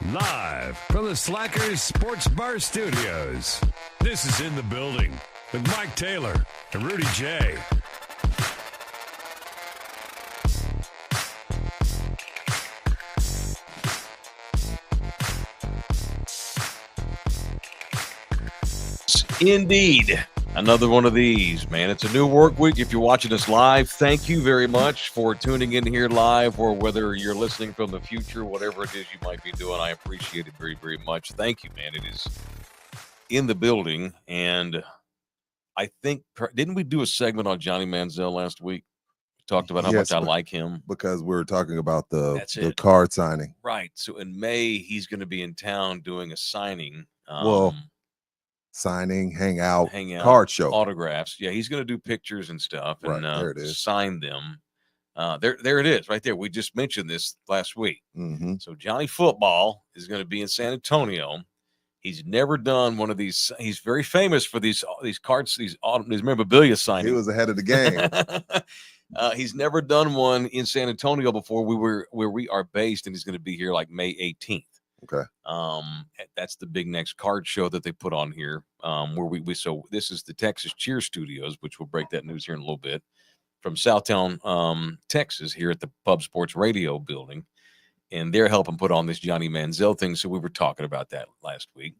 Live from the Slackers Sports Bar Studios, this is In the Building with Mike Taylor and Rudy J. Indeed. Another one of these, man. It's a new work week. If you're watching us live, thank you very much for tuning in here live, or whether you're listening from the future, whatever it is you might be doing. I appreciate it very, very much. Thank you, man. It is In the Building. And I think, didn't we do a segment on Johnny Manziel last week? We talked about how much I like him. Because we were talking about the card signing. Right. So in May, he's going to be in town doing a signing. Signing, hangout, card show, autographs. Yeah, he's going to do pictures and stuff, and there it is. Sign them. There it is, right there. We just mentioned this last week. Mm-hmm. So Johnny Football is going to be in San Antonio. He's never done one of these. He's very famous for these cards, these memorabilia signings. He was ahead of the game. He's never done one in San Antonio before. Where we are based, and he's going to be here like May 18th. Okay. That's the big next card show that they put on here. So this is the Texas Cheer Studios, which we'll break that news here in a little bit, from Southtown, Texas, here at the Pub Sports Radio building, and they're helping put on this Johnny Manziel thing. So we were talking about that last week,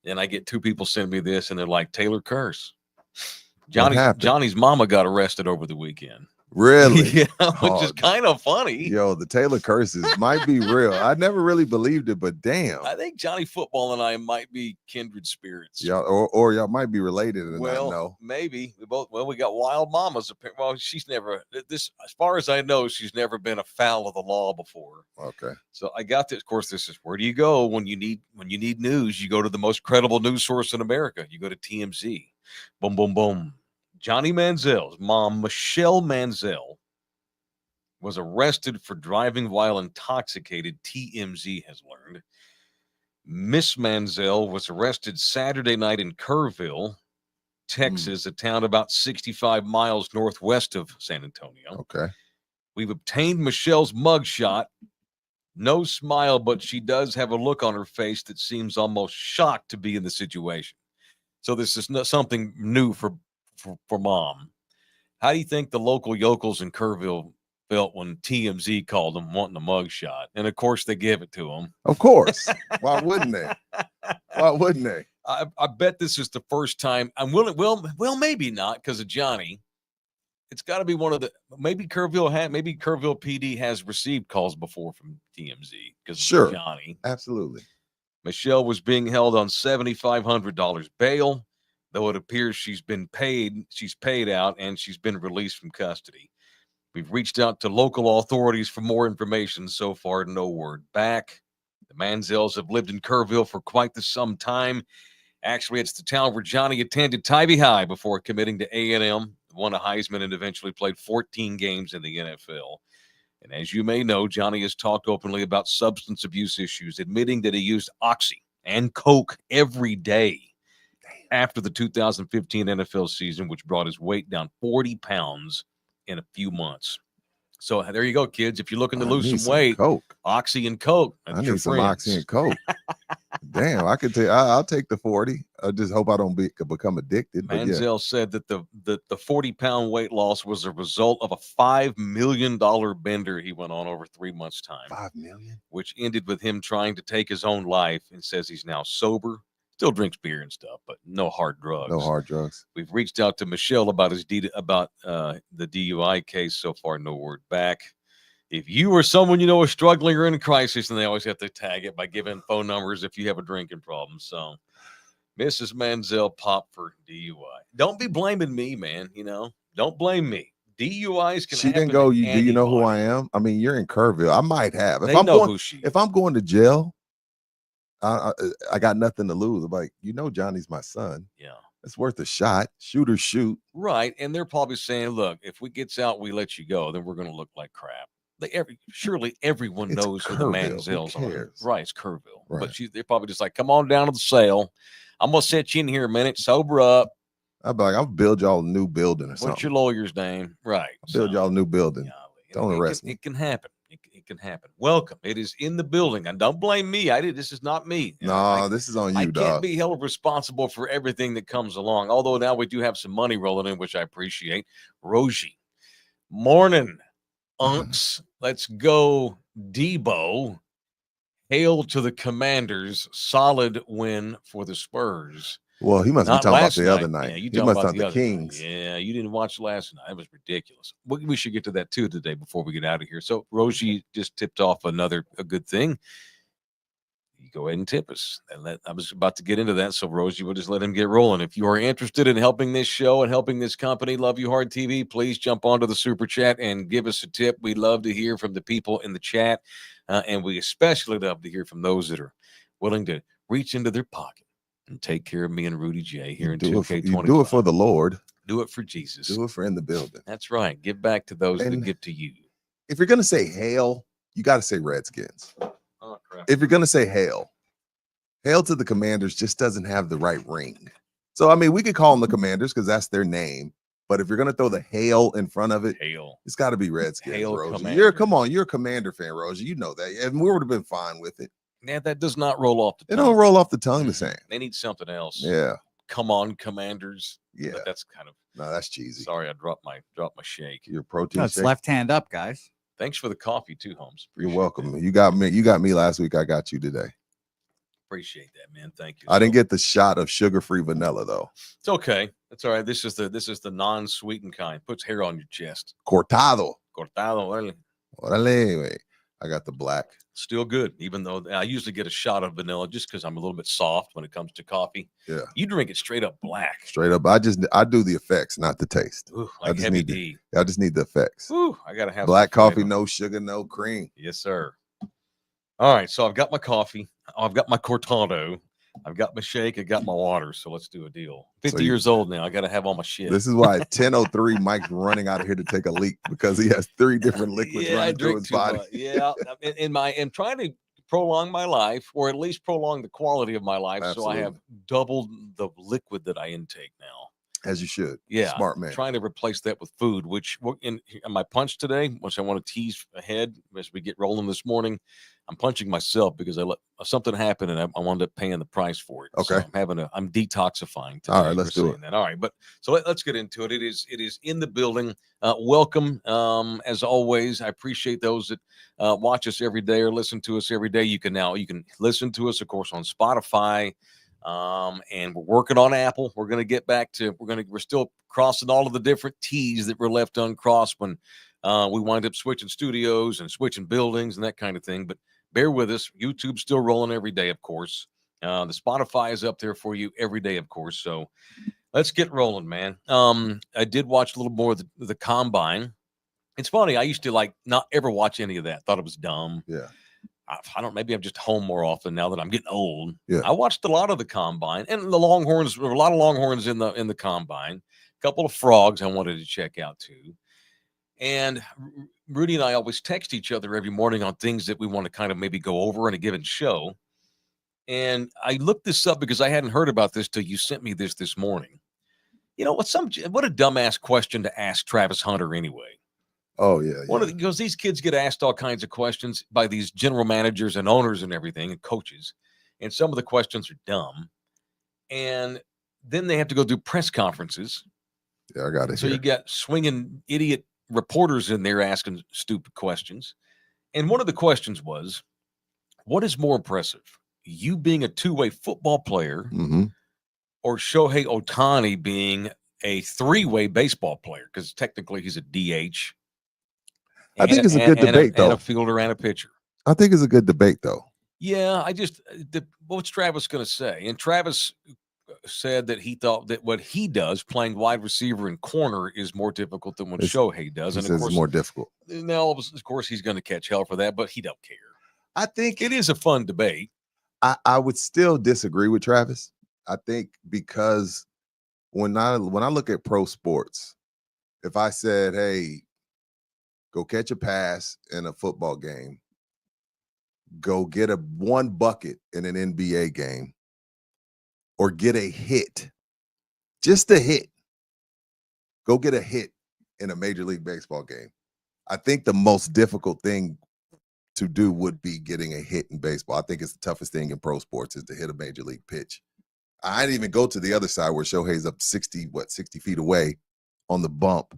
and I get two people send me this, and they're like, Taylor curse. Johnny's mama got arrested over the weekend. Really? Yeah, which is kind of funny. Yo, the Taylor curses might be real. I never really believed it, but damn. I think Johnny Football and I might be kindred spirits. Yeah, or y'all might be related and not know. Maybe. We got wild mamas. Well, she's never, as far as I know, she's never been afoul of the law before. Okay. So I got this. Of course, this is, where do you go when you need news? You go to the most credible news source in America. You go to TMZ. Boom, boom, boom. Johnny Manziel's mom, Michelle Manziel, was arrested for driving while intoxicated, TMZ has learned. Miss Manziel was arrested Saturday night in Kerrville, Texas, a town about 65 miles northwest of San Antonio. Okay. We've obtained Michelle's mugshot. No smile, but she does have a look on her face that seems almost shocked to be in the situation. So this is not something new for mom. How do you think the local yokels in Kerrville felt when TMZ called them wanting a mugshot? And of course they give it to them. Of course. Why wouldn't they? Why wouldn't they? I bet this is the first time. I'm willing. Well, maybe not because of Johnny. It's got to be one of the, maybe Kerrville PD has received calls before from TMZ because of Johnny. Absolutely. Michelle was being held on $7,500 bail. Though it appears she's paid out and she's been released from custody. We've reached out to local authorities for more information. So far, no word back. The Manziels have lived in Kerrville for quite some time. Actually, it's the town where Johnny attended Tybee High before committing to A&M, won a Heisman, and eventually played 14 games in the NFL. And as you may know, Johnny has talked openly about substance abuse issues, admitting that he used Oxy and Coke every day after the 2015 NFL season, which brought his weight down 40 pounds in a few months. So there you go, kids. If you're looking to lose some weight, Coke. Oxy and Coke. I need some Oxy and Coke. Damn, I could take. I'll take the 40. I just hope I don't become addicted. Manziel said that the 40-pound weight loss was a result of a $5 million bender he went on over 3 months' time. $5 million, which ended with him trying to take his own life, and says he's now sober. Still drinks beer and stuff, but no hard drugs. No hard drugs. We've reached out to Michelle about the DUI case. So far, no word back. If you or someone you know is struggling or in a crisis, and they always have to tag it by giving phone numbers if you have a drinking problem. So, Mrs. Manziel popped for DUI. Don't be blaming me, man. Don't blame me. DUIs can. She didn't go. Do you know who I am? I mean, you're in Kerrville. I might have. If I'm going to jail, I got nothing to lose. I'm like, Johnny's my son. Yeah. It's worth a shot. Shoot or shoot. Right. And they're probably saying, look, if we gets out, we let you go, then we're going to look like crap. Surely everyone knows who the Manziels are. Right. It's Kerrville. Right. But they're probably just like, come on down to the cell. I'm going to set you in here a minute. Sober up. I'll be like, I'll build y'all a new building or something. What's your lawyer's name? Right. I'll build y'all a new building. Don't arrest me. It can happen. It can happen. Welcome. It is in the building. And don't blame me. This is not me. No, this is on you, I dog. can't be held responsible for everything that comes along. Although now we do have some money rolling in, which I appreciate. Roji. Morning, unks. Let's go, Deebo. Hail to the Commanders. Solid win for the Spurs. Well, he must be talking about the other night. Yeah, you he must about the Kings. Night. Yeah, you didn't watch last night. That was ridiculous. We should get to that too today before we get out of here. So Roji just tipped off a good thing. You go ahead and tip us. I was about to get into that, so Rosie, we'll just let him get rolling. If you are interested in helping this show and helping this company, Love You Hard TV, please jump onto the super chat and give us a tip. We love to hear from the people in the chat, and we especially love to hear from those that are willing to reach into their pocket and take care of me and Rudy J here in 2K25. You do it for the Lord. Do it for Jesus. Do it for in the building. That's right. Give back to those that give to you. If you're going to say hail, you got to say Redskins. Oh, crap. If you're going to say hail to the Commanders just doesn't have the right ring. So, I mean, we could call them the Commanders because that's their name. But if you're going to throw the hail in front of it, it's got to be Redskins, hail Rosie. You're a Commander fan, Rosie. You know that. And we would have been fine with it. Yeah, that does not roll off the tongue. It don't roll off the tongue the same. They need something else. Yeah. Come on, Commanders. Yeah. But that's kind of that's cheesy. Sorry, I dropped my shake. Your protein it's shake. left hand up, guys. Thanks for the coffee too, Holmes. You're welcome. That. You got me last week. I got you today. Appreciate that, man. Thank you. I didn't get the shot of sugar-free vanilla though. It's okay. It's all right. This is the non-sweetened kind. Puts hair on your chest. Cortado. Órale. Órale. I got the black. Still good, even though I usually get a shot of vanilla just because I'm a little bit soft when it comes to coffee. Yeah. You drink it straight up black. Straight up. I do the effects, not the taste. Ooh, like heavy D. I just need the effects. Ooh, I gotta have black coffee, no sugar, no cream. Yes, sir. All right, so I've got my coffee. I've got my cortado. I've got my shake. I got my water. So let's do a deal. 50 years old now. I got to have all my shit. This is why at 10:03, Mike's running out of here to take a leak because he has 3 different liquids running through his body. Yeah, I'm trying to prolong my life, or at least prolong the quality of my life. Absolutely. So I have doubled the liquid that I intake now. As you should. Yeah. Smart man. Trying to replace that with food, which in my punch today, which I want to tease ahead as we get rolling this morning, I'm punching myself because I let something happen and I wound up paying the price for it. Okay. So I'm detoxifying today. All right, let's do it. That. All right. But so let's get into it. It is in the building. Welcome. As always, I appreciate those that watch us every day or listen to us every day. You can listen to us, of course, on Spotify. And we're working on Apple. We're going to get back to, we're still crossing all of the different T's that were left uncrossed when we wind up switching studios and switching buildings and that kind of thing. But bear with us. YouTube's still rolling every day, of course. The Spotify is up there for you every day, of course. So let's get rolling, man. I did watch a little more of the Combine. It's funny. I used to not ever watch any of that. Thought it was dumb. Yeah. I don't. Maybe I'm just home more often now that I'm getting old. Yeah. I watched a lot of the Combine and the Longhorns. There were a lot of Longhorns in the Combine. A couple of frogs I wanted to check out too. And Rudy and I always text each other every morning on things that we want to kind of maybe go over in a given show. And I looked this up because I hadn't heard about this till you sent me this morning. You know what? What a dumbass question to ask Travis Hunter anyway. Oh, yeah. Because these kids get asked all kinds of questions by these general managers and owners and everything and coaches. And some of the questions are dumb. And then they have to go do press conferences. Yeah, I got it. So you got swinging idiot reporters in there asking stupid questions. And one of the questions was, what is more impressive? You being a two-way football player or Shohei Ohtani being a three-way baseball player? Because technically he's a DH. I think it's a good debate, though. And a fielder and a pitcher. I think it's a good debate, though. Yeah, what's Travis going to say? And Travis said that he thought that what he does, playing wide receiver and corner, is more difficult than what Shohei does. And of course, it's more difficult. Now, of course, he's going to catch hell for that, but he don't care. I think it is a fun debate. I would still disagree with Travis. I think because when I look at pro sports, if I said, hey, go catch a pass in a football game, go get one bucket in an NBA game, or get a hit, just a hit, go get a hit in a Major League Baseball game. I think the most difficult thing to do would be getting a hit in baseball. I think it's the toughest thing in pro sports is to hit a major league pitch. I didn't even go to the other side where Shohei's up 60 feet away on the bump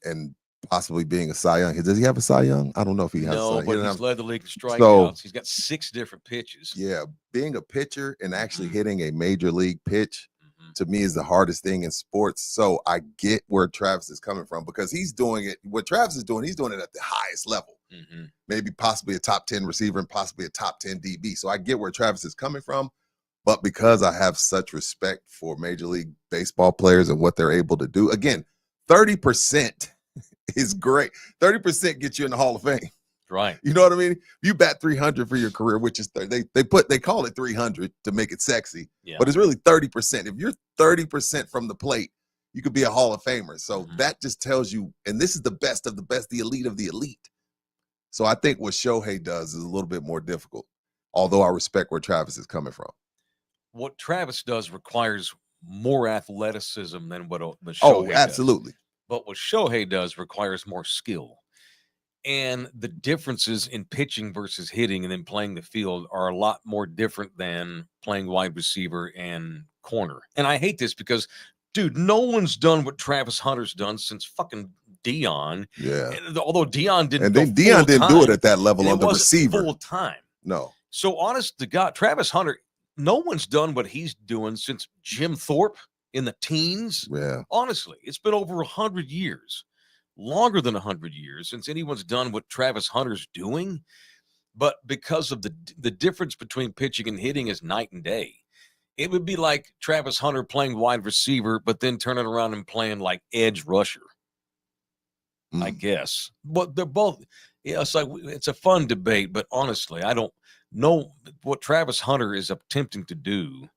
and possibly being a Cy Young. Does he have a Cy Young? I don't know if he has a Cy Young. No, but he's led the league in strikeouts. So, he's got 6 different pitches. Yeah, being a pitcher and actually hitting a major league pitch to me is the hardest thing in sports. So I get where Travis is coming from because he's doing it. What Travis is doing, he's doing it at the highest level. Maybe possibly a top 10 receiver and possibly a top 10 DB. So I get where Travis is coming from. But because I have such respect for Major League Baseball players and what they're able to do, again, 30% is great. 30% gets you in the Hall of Fame. Right. You know what I mean? You bat 300 for your career, which is they call it 300 to make it sexy, but it's really 30%. If you're 30% from the plate, you could be a Hall of Famer. So that just tells you, and this is the best of the best, the elite of the elite. So I think what Shohei does is a little bit more difficult, although I respect where Travis is coming from. What Travis does requires more athleticism than what Shohei does. Absolutely. But what Shohei does requires more skill. And the differences in pitching versus hitting and then playing the field are a lot more different than playing wide receiver and corner. And I hate this because, dude, no one's done what Travis Hunter's done since fucking Dion. Yeah. And although Dion didn't, and then Dion didn't do it at that level on the receiver full time. No. So honest to God, Travis Hunter, no one's done what he's doing since Jim Thorpe in the teens. Yeah. Honestly, it's been over 100 years. Longer than 100 years since anyone's done what Travis Hunter's doing. But because of the difference between pitching and hitting is night and day. It would be like Travis Hunter playing wide receiver, but then turning around and playing like edge rusher, I guess. But they're both, it's like, it's a fun debate, but honestly, I don't know what Travis Hunter is attempting to do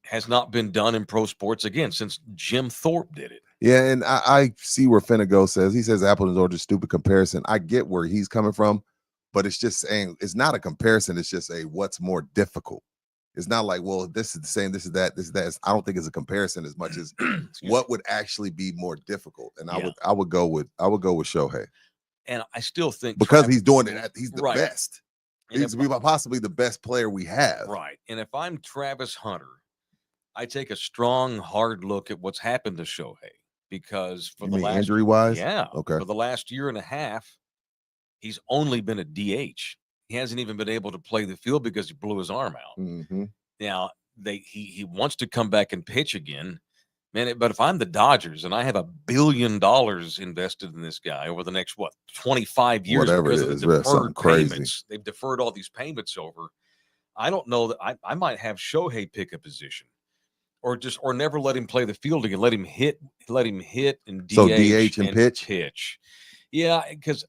has not been done in pro sports again since Jim Thorpe did it. Yeah, and I see where Finnegan says. He says apples and oranges, stupid comparison. I get where he's coming from, but it's just saying it's not a comparison. It's just a what's more difficult. It's not like, well, this is the same, this is that, this is that. I don't think it's a comparison as much as what would actually be more difficult. And I would go with Shohei. And I still think because he's doing it, he's the right. best. And He's possibly the best player we have. Right. And if I'm Travis Hunter, I take a strong, hard look at what's happened to Shohei. Because for the last injury wise, for the last year and a half, he's only been a DH. He hasn't even been able to play the field because he blew his arm out. Now he wants to come back and pitch again, man. But if I'm the Dodgers and I have $1 billion invested in this guy over the next 25 years, whatever because it of the deferred payments, they've deferred all these payments over. I don't know that I might have Shohei pick a position. Or never let him play the field again. Let him hit and DH, DH and pitch. Yeah, because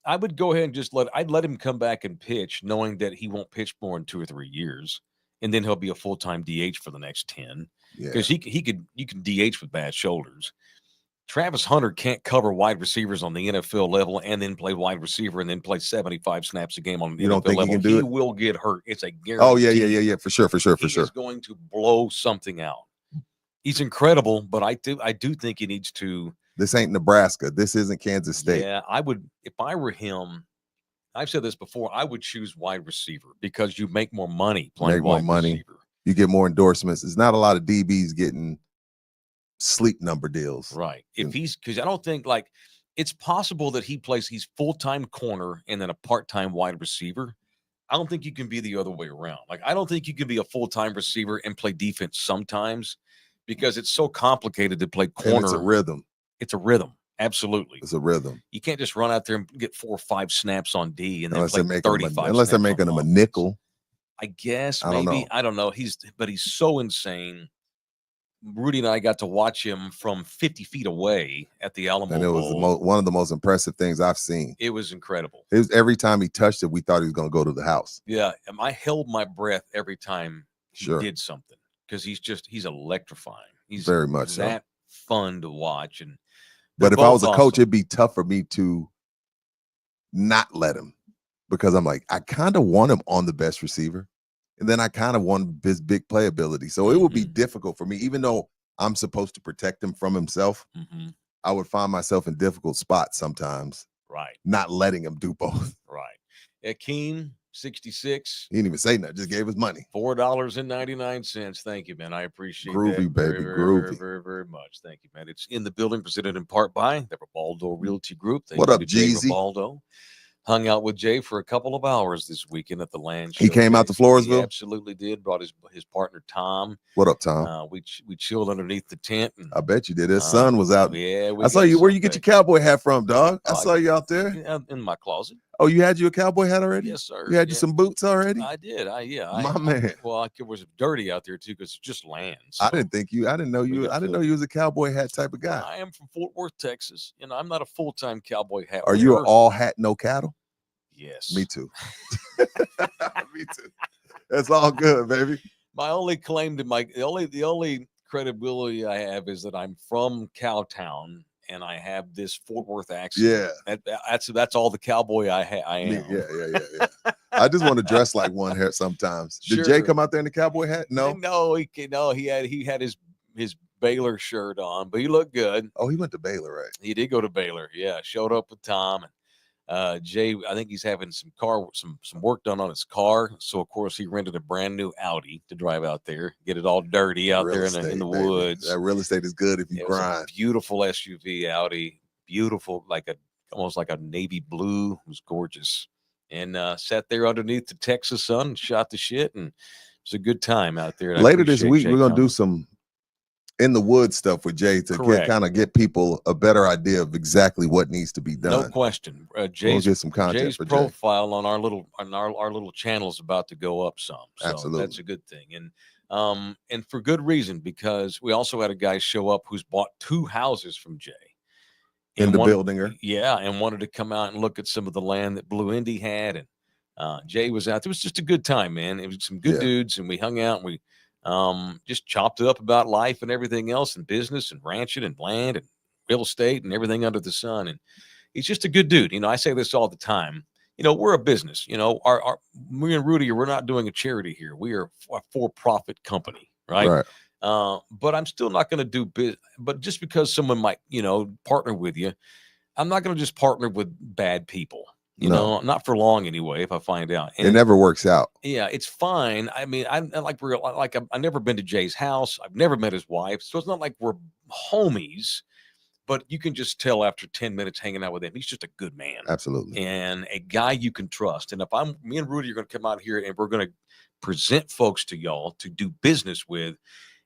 I would go ahead and I'd let him come back and pitch, knowing that he won't pitch more in 2 or 3 years, and then he'll be a full-time DH for the next 10. Because you can DH with bad shoulders. Travis Hunter can't cover wide receivers on the NFL level and then play wide receiver and then play 75 snaps a game on the NFL level. He will get hurt. It's a guarantee. Oh, yeah. For sure. He's going to blow something out. He's incredible, but I do think he needs to. This ain't Nebraska. This isn't Kansas State. Yeah, I would, if I were him, I've said this before, I would choose wide receiver because you make more money playing wide receiver. You get more endorsements. There's not a lot of DBs getting sleep number deals. Right. Because I don't think it's possible that he's full-time corner and then a part-time wide receiver. I don't think you can be the other way around. I don't think you can be a full-time receiver and play defense sometimes because it's so complicated to play corner. And it's a rhythm. It's a rhythm. Absolutely. It's a rhythm. You can't just run out there and get 4 or 5 snaps on D and then unless play 35 unless they're making him a nickel. I guess maybe. I don't know. He's so insane. Rudy and I got to watch him from 50 feet away at the Alamo and it was one of the most impressive things I've seen. It was incredible. It was every time he touched it, we thought he was going to go to the house. Yeah, and I held my breath every time he did something because he's electrifying. He's very much that fun to watch. But if I was a coach, it'd be tough for me to not let him because I'm like, I kind of want him on the best receiver. And then I kind of want his big playability. So it would be difficult for me, even though I'm supposed to protect him from himself. I would find myself in difficult spots sometimes Right. not letting him do both. Right. Akeem, 66. He didn't even say nothing, just gave us money. $4.99. Thank you, man. I appreciate Groovy, that baby, very, groovy. very much. Thank you, man. It's in the building, presented in part by the Ribaldo Realty Group. Thank What you up, to Jay Jeezy? Ribaldo. Hung out with Jay for a couple of hours this weekend at the land show. He came out to Floresville? He absolutely did. Brought his partner, Tom. What up, Tom? We chilled underneath the tent. And, I bet you did. His son was out. Yeah, I saw you. Where you get your cowboy hat from, dog? I saw you out there. In my closet. Oh, you had you a cowboy hat already? Yes, sir. You had you some boots already? I did. My man. Well, it was dirty out there too because it's just land. So I didn't know you was a cowboy hat type of guy. I am from Fort Worth, Texas. I'm not a full-time cowboy hat. Are you an all hat, no cattle? Yes. Me too. Me too. That's all good, baby. My only claim to the only credibility I have is that I'm from Cowtown and I have this Fort Worth accent. Yeah. That's all the cowboy I am. Yeah. I just want to dress like one here sometimes. Did Sure. Jay come out there in the cowboy hat? No. He had his Baylor shirt on, but he looked good. Oh, he went to Baylor, right? He did go to Baylor. Yeah, showed up with Tom. Jay, I think he's having some work done on his car. So of course he rented a brand new Audi to drive out there, get it all dirty out there in the woods. That real estate is good if you grind. Beautiful SUV Audi, beautiful, almost like a navy blue. It was gorgeous. And sat there underneath the Texas sun and shot the shit, and it was a good time out there. Later this week, we're gonna do some in the woods stuff with Jay to get people a better idea of exactly what needs to be done. No question. Jay's profile on our little channel is about to go up some. So absolutely, that's a good thing. And for good reason, because we also had a guy show up who's bought 2 houses from Jay. In the building, yeah, and wanted to come out and look at some of the land that Blue Indy had, and Jay was out. It was just a good time, man. It was some good dudes, and we hung out and we just chopped it up about life and everything else, and business and ranching and land and real estate and everything under the sun. And he's just a good dude. I say this all the time. We're a business. Our me and Rudy, we're not doing a charity here. We are a for-profit company, right? But I'm still not going to do business. But just because someone might, partner with you, I'm not going to just partner with bad people. Not for long anyway. If I find out, and it never works out. Yeah, it's fine. I mean, I've never been to Jay's house. I've never met his wife, so it's not like we're homies. But you can just tell after 10 minutes hanging out with him, he's just a good man. Absolutely, and a guy you can trust. And if me and Rudy are going to come out here and we're going to present folks to y'all to do business with,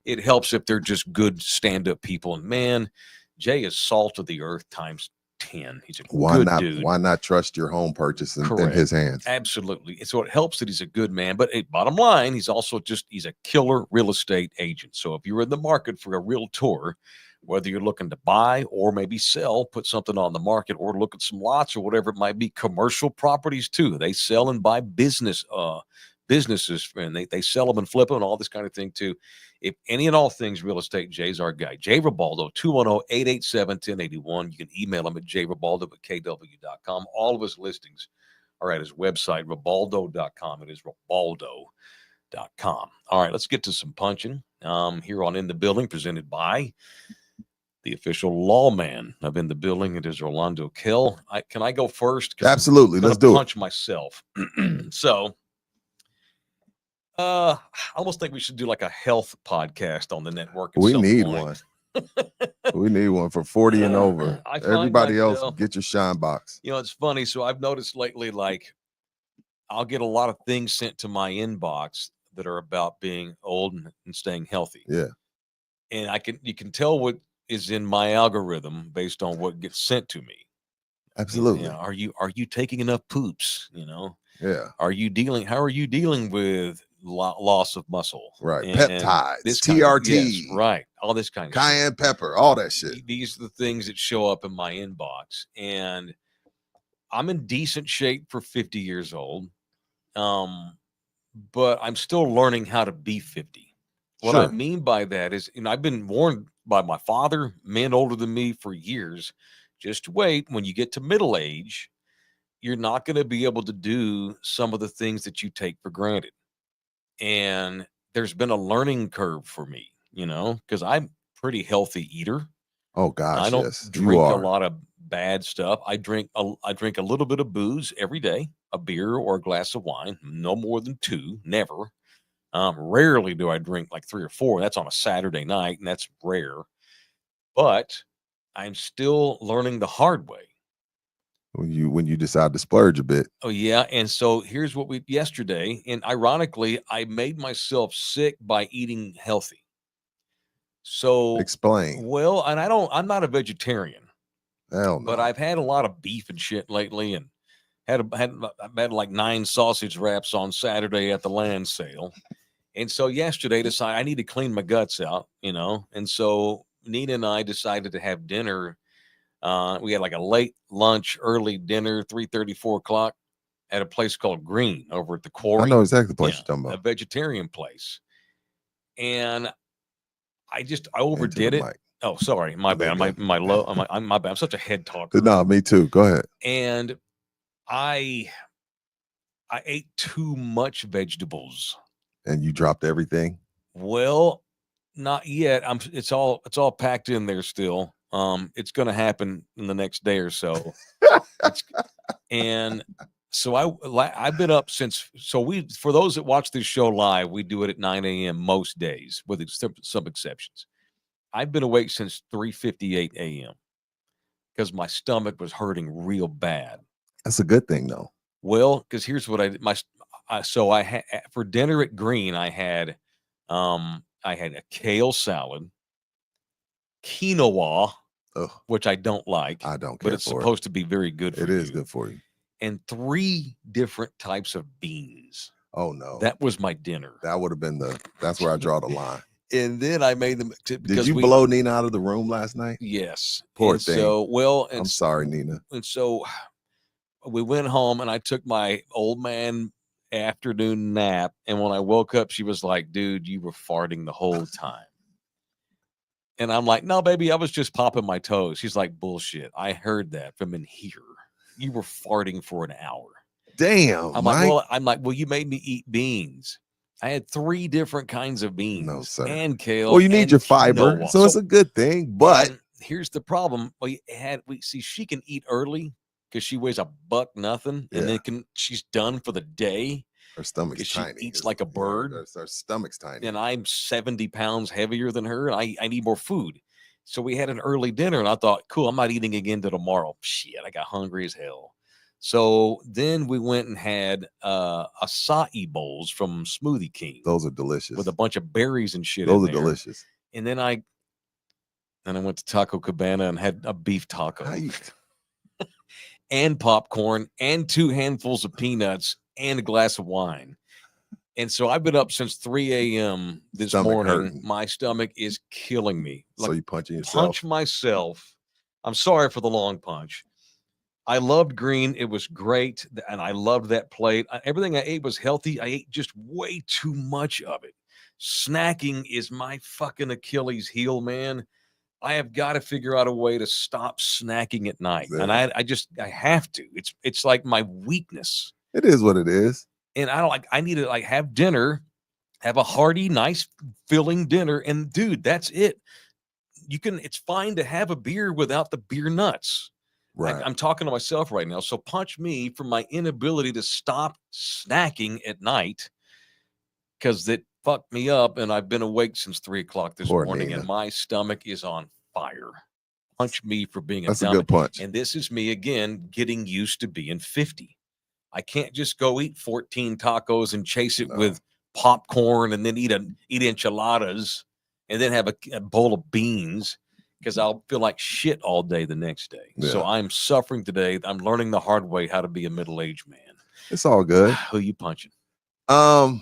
it helps if they're just good stand-up people. And man, Jay is salt of the earth times 10. He's a good dude. Why not trust your home purchase in his hands? Absolutely. So it helps that he's a good man. But bottom line, he's a killer real estate agent. So if you're in the market for a realtor, whether you're looking to buy or maybe sell, put something on the market, or look at some lots or whatever it might be, commercial properties too. They sell and buy businesses, and they sell them and flip them and all this kind of thing too. If any and all things real estate, Jay's our guy. Jay Ribaldo, 210-887-1081. You can email him at jribaldo@kw.com. All of his listings are at his website, ribaldo.com. It is ribaldo.com. All right, let's get to some punching here on In the Building, presented by the official lawman of In the Building. It is Orlando Kell. Can I go first? Absolutely. Let's do it. Punch myself. So, I almost think we should do like a health podcast on the network. We need one. We need one for 40 and over. Everybody else, get your shine box. It's funny. So I've noticed lately, like, I'll get a lot of things sent to my inbox that are about being old and staying healthy. Yeah. And you can tell what is in my algorithm based on what gets sent to me. Absolutely. Are you taking enough poops? Yeah. How are you dealing with loss of muscle? Right. Peptides, TRT. Right. All this kind of cayenne pepper, all that shit. These are the things that show up in my inbox. And I'm in decent shape for 50 years old. But I'm still learning how to be 50. What I mean by that is, I've been warned by my father, men older than me for years, just wait. When you get to middle age, you're not going to be able to do some of the things that you take for granted. And there's been a learning curve for me, because I'm a pretty healthy eater. Oh gosh, I don't drink a lot of bad stuff. I drink a little bit of booze every day, a beer or a glass of wine, no more than 2, never. Rarely do I drink like 3 or 4. That's on a Saturday night, and that's rare. But I'm still learning the hard way. When you decide to splurge a bit. Oh yeah, and so here's what we yesterday, and ironically, I made myself sick by eating healthy. So Explain. well, and I'm not a vegetarian, Hell no. but I've had a lot of beef and shit lately, and I've had like 9 sausage wraps on Saturday at the land sale. And so yesterday decided I need to clean my guts out, and so Nina and I decided to have dinner. We had like a late lunch, early dinner, 3:30, 4 o'clock at a place called Green over at the Quarry. I know exactly the place Yeah, you're talking a about. vegetarian place. And I overdid it. Mic. Oh, sorry, my bad. My bad. I'm such a head talker. No, me too. Go ahead. And I ate too much vegetables. And you dropped everything? Well, not yet. It's all packed in there still. It's going to happen in the next day or so. And so I've been up since. So for those that watch this show live, we do it at 9 a.m. most days, with some exceptions. I've been awake since 3:58 a.m. because my stomach was hurting real bad. That's a good thing, though. Well, because here's what I did. I had for dinner at Green. I had a kale salad, quinoa, which I don't like. I don't care. But it's supposed to be very good for you. It is good for you. And 3 different types of beans. Oh no, that was my dinner. That would have been that's where I draw the line. And then I made them. Did you blow Nina out of the room last night? Yes. Poor thing. So I'm sorry, Nina. And so we went home, and I took my old man afternoon nap. And when I woke up, she was like, "Dude, you were farting the whole time." And I'm like, "No, baby, I was just popping my toes." She's like, "Bullshit. I heard that from in here. You were farting for an hour." Damn. I'm like, well, you made me eat beans. I had 3 different kinds of beans. No, sir. And kale. Well, you need your fiber, quinoa. so it's a good thing. But here's the problem. We see she can eat early because she weighs $1 nothing, and then she's done for the day. Her stomach's tiny. She eats like a bird. Her stomach's tiny. And I'm 70 pounds heavier than her, and I need more food. So we had an early dinner, and I thought, cool, I'm not eating again till tomorrow. Shit, I got hungry as hell. So then we went and had acai bowls from Smoothie King. Those are delicious. With a bunch of berries and shit. Those are delicious. And then I went to Taco Cabana and had a beef taco. And popcorn and 2 handfuls of peanuts and a glass of wine. And so I've been up since 3 a.m. this morning. Hurting. My stomach is killing me. So you punching yourself? Punch myself. I'm sorry for the long punch. I loved Green. It was great. And I loved that plate. Everything I ate was healthy. I ate just way too much of it. Snacking is my fucking Achilles heel, man. I have got to figure out a way to stop snacking at night. Yeah. And I have to. It's like my weakness. It is what it is. And I need to have dinner, have a hearty, nice filling dinner. And dude, that's it. It's fine to have a beer without the beer nuts. Right. I'm talking to myself right now. So punch me for my inability to stop snacking at night, because it fucked me up. And I've been awake since 3 o'clock this morning, Nina. And my stomach is on fire. Punch me for being That's a good punch. And this is me again, getting used to being 50. I can't just go eat 14 tacos and chase it with popcorn and then eat enchiladas and then have a bowl of beans, because I'll feel like shit all day the next day. Yeah. So I'm suffering today. I'm learning the hard way how to be a middle-aged man. It's all good. Who you punching? At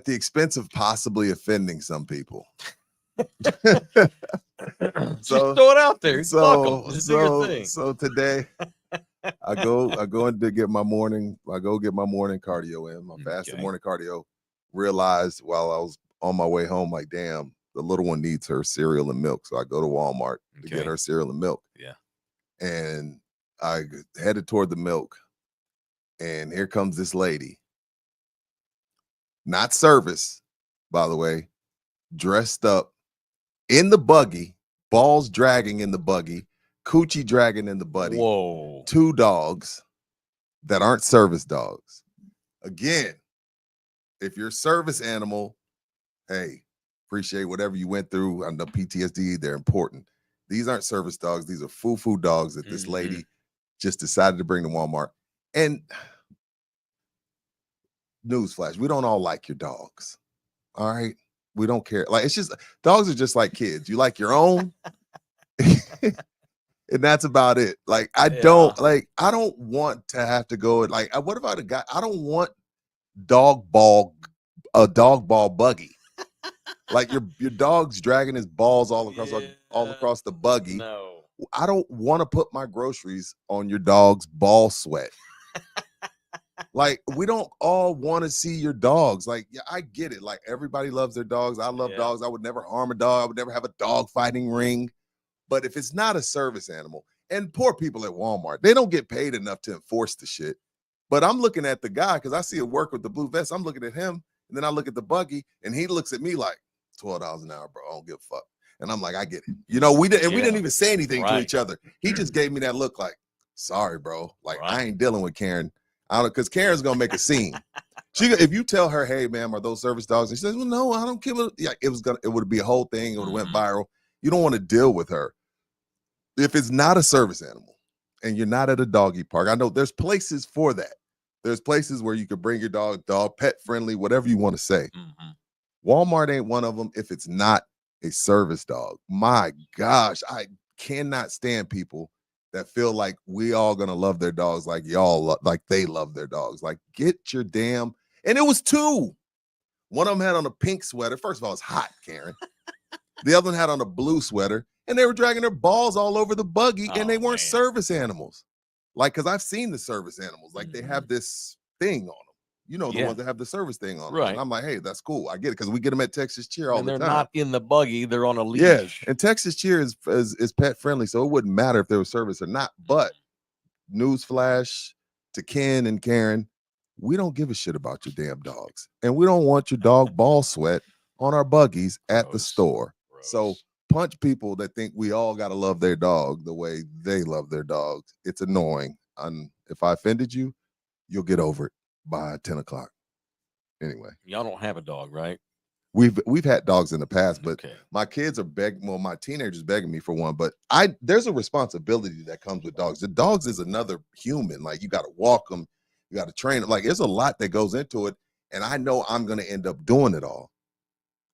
the expense of possibly offending some people. So throw it out there. So today I go in to get my morning. I go get my morning cardio in, my fasted morning cardio. Realized while I was on my way home, like, damn, the little one needs her cereal and milk. So I go to Walmart to get her cereal and milk. Yeah. And I headed toward the milk. And here comes this lady. Not service, by the way, dressed up in the buggy balls dragging in the buggy, coochie dragging in the buddy. Whoa. 2 dogs that aren't service dogs. Again, if you're a service animal, hey, appreciate whatever you went through. I know PTSD, they're important. These aren't service dogs. These are foo-foo dogs that this lady just decided to bring to Walmart. And newsflash, we don't all like your dogs. All right? We don't care. Like, it's just, dogs are just like kids. You like your own, and that's about it. Like, I don't want to have to go, like, what about a guy? I don't want a dog ball buggy. Like your dog's dragging his balls all across the buggy. No. I don't want to put my groceries on your dog's ball sweat. Like, we don't all want to see your dogs. Like, yeah, I get it. Like, everybody loves their dogs. I love dogs. I would never harm a dog. I would never have a dog fighting ring. But if it's not a service animal, and poor people at Walmart, they don't get paid enough to enforce the shit. But I'm looking at the guy, because I see him work with the blue vest. I'm looking at him, and then I look at the buggy, and he looks at me like, $12 an hour, bro. I don't give a fuck. And I'm like, I get it. You know, we didn't even say anything to each other. He just gave me that look like, sorry, bro. Like, I ain't dealing with Karen. I don't, because Karen's gonna make a scene. If you tell her, hey, ma'am, are those service dogs? And she says, well, no, I don't give a. Yeah, it would be a whole thing. It would have went viral. You don't want to deal with her. If it's not a service animal and you're not at a doggy park, I know there's places for that. There's places where you could bring your dog pet friendly, whatever you want to say. Walmart ain't one of them if it's not a service dog. My gosh, I cannot stand people that feel like we all gonna love their dogs like like they love their dogs. Like, get your damn. And it was 2. One of them had on a pink sweater. First of all, it's hot, Karen. The other one had on a blue sweater, and they were dragging their balls all over the buggy, and they weren't service animals. Like, because I've seen the service animals. Like, they have this thing on them. You know, the ones that have the service thing on them. Right. And I'm like, hey, that's cool. I get it, because we get them at Texas Cheer all the time. And they're not in the buggy. They're on a leash. Yeah, and Texas Cheer is pet friendly, so it wouldn't matter if there was service or not. But newsflash to Ken and Karen, we don't give a shit about your damn dogs. And we don't want your dog ball sweat on our buggies at the store. So punch people that think we all got to love their dog the way they love their dogs. It's annoying. If I offended you, you'll get over it by 10 o'clock. Anyway. Y'all don't have a dog, right? We've had dogs in the past, but my kids are my teenagers begging me for one, but there's a responsibility that comes with dogs. The dogs is another human. Like, you got to walk them, you got to train them. Like, there's a lot that goes into it, and I know I'm going to end up doing it all.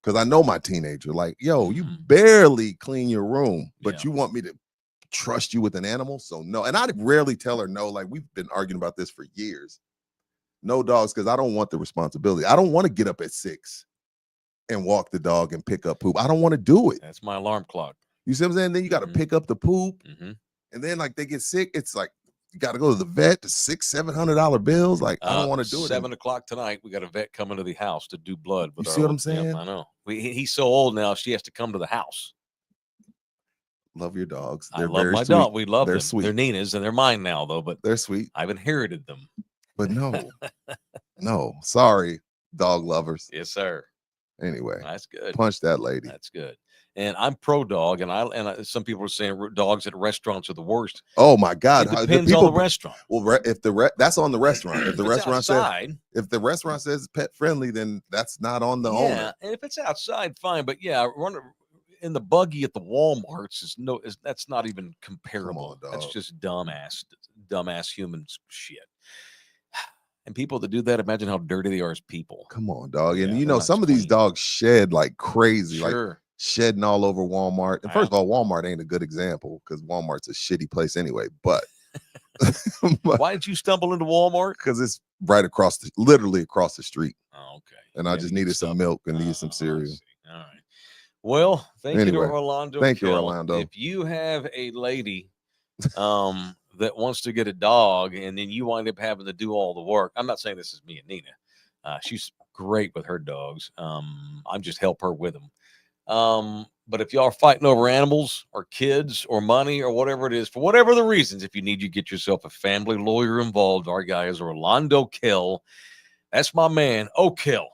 Because I know my teenager, like, yo, you barely clean your room, but you want me to trust you with an animal? So no. And I rarely tell her no. Like, we've been arguing about this for years. No dogs, because I don't want the responsibility. I don't want to get up at 6 and walk the dog and pick up poop. I don't want to do it. That's my alarm clock. You see what I'm saying? Then you got to pick up the poop. And then, like, they get sick. It's like, you got to go to the vet to $600-700 bills. Like, I don't want to do it. 7 o'clock tonight, we got a vet coming to the house to do blood. You see what I'm saying? I know. He's so old now, she has to come to the house. Love your dogs. I love my dog. We love them. Sweet. They're Nina's, and they're mine now, though. But they're sweet. I've inherited them. But no, sorry, dog lovers. Yes, sir. Anyway, that's good. Punch that lady. That's good. And I'm pro dog, and some people are saying dogs at restaurants are the worst. Oh my God! It depends on the restaurant. Well, if that's on the restaurant. If the restaurant outside, if the restaurant says pet friendly, then that's not on the owner. Yeah, and if it's outside, fine. But yeah, running in the buggy at the Walmarts that's not even comparable. Come on, that's just dumbass human shit. And people that do that, imagine how dirty they are as people. Come on, dog. And you know, some of these dogs shed like crazy, like shedding all over Walmart. And first of all, Walmart ain't a good example because Walmart's a shitty place anyway. But why did you stumble into Walmart? Because it's right literally across the street. Oh, okay. And I just needed some milk and needed some cereal. All right. Well, thank you to Orlando. Thank you, Orlando. If you have a lady that wants to get a dog and then you wind up having to do all the work, I'm not saying this is me and Nina. She's great with her dogs. I just help her with them. But if y'all are fighting over animals or kids or money or whatever it is, for whatever the reasons, if you need, you get yourself a family lawyer involved. Our guy is Orlando Kell. That's my man, O'Kill.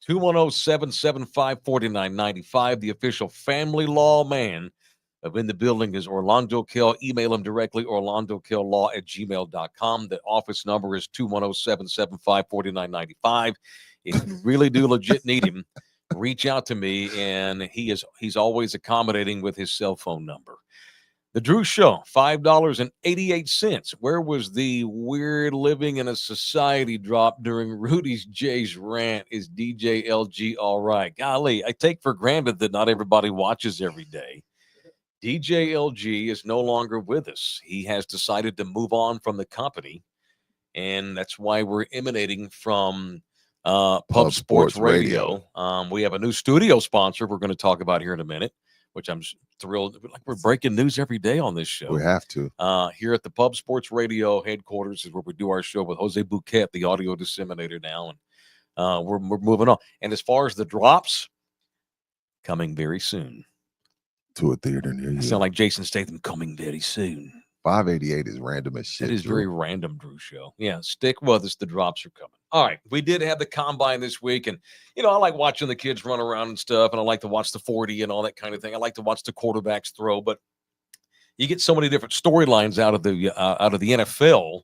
210-775-4995, the official family law man of In the Building is Orlando Kell. Email him directly, orlandokell@gmail.com. The office number is 210-775-4995. If you really do legit need him, reach out to me, and he's always accommodating with his cell phone number. The Drew Show, $5.88. Where was the weird living in a society drop during Rudy's J's rant? Is DJ LG all right? Golly, I take for granted that not everybody watches every day. DJ LG is no longer with us. He has decided to move on from the company, and that's why we're emanating from Pub Sports Radio. We have a new studio sponsor we're going to talk about here in a minute, which I'm thrilled. Like, we're breaking news every day on this show. We have to. Here at the Pub Sports Radio headquarters is where we do our show with Jose Bouquet, the audio disseminator now, and we're moving on. And as far as the drops, coming very soon. To a theater near you. I sound like Jason Statham, coming very soon. 588 is random as shit. It is very random, Drew Show. Yeah, stick with us. The drops are coming. All right, we did have the combine this week, and I like watching the kids run around and stuff, and I like to watch the 40 and all that kind of thing. I like to watch the quarterbacks throw, but you get so many different storylines out of the NFL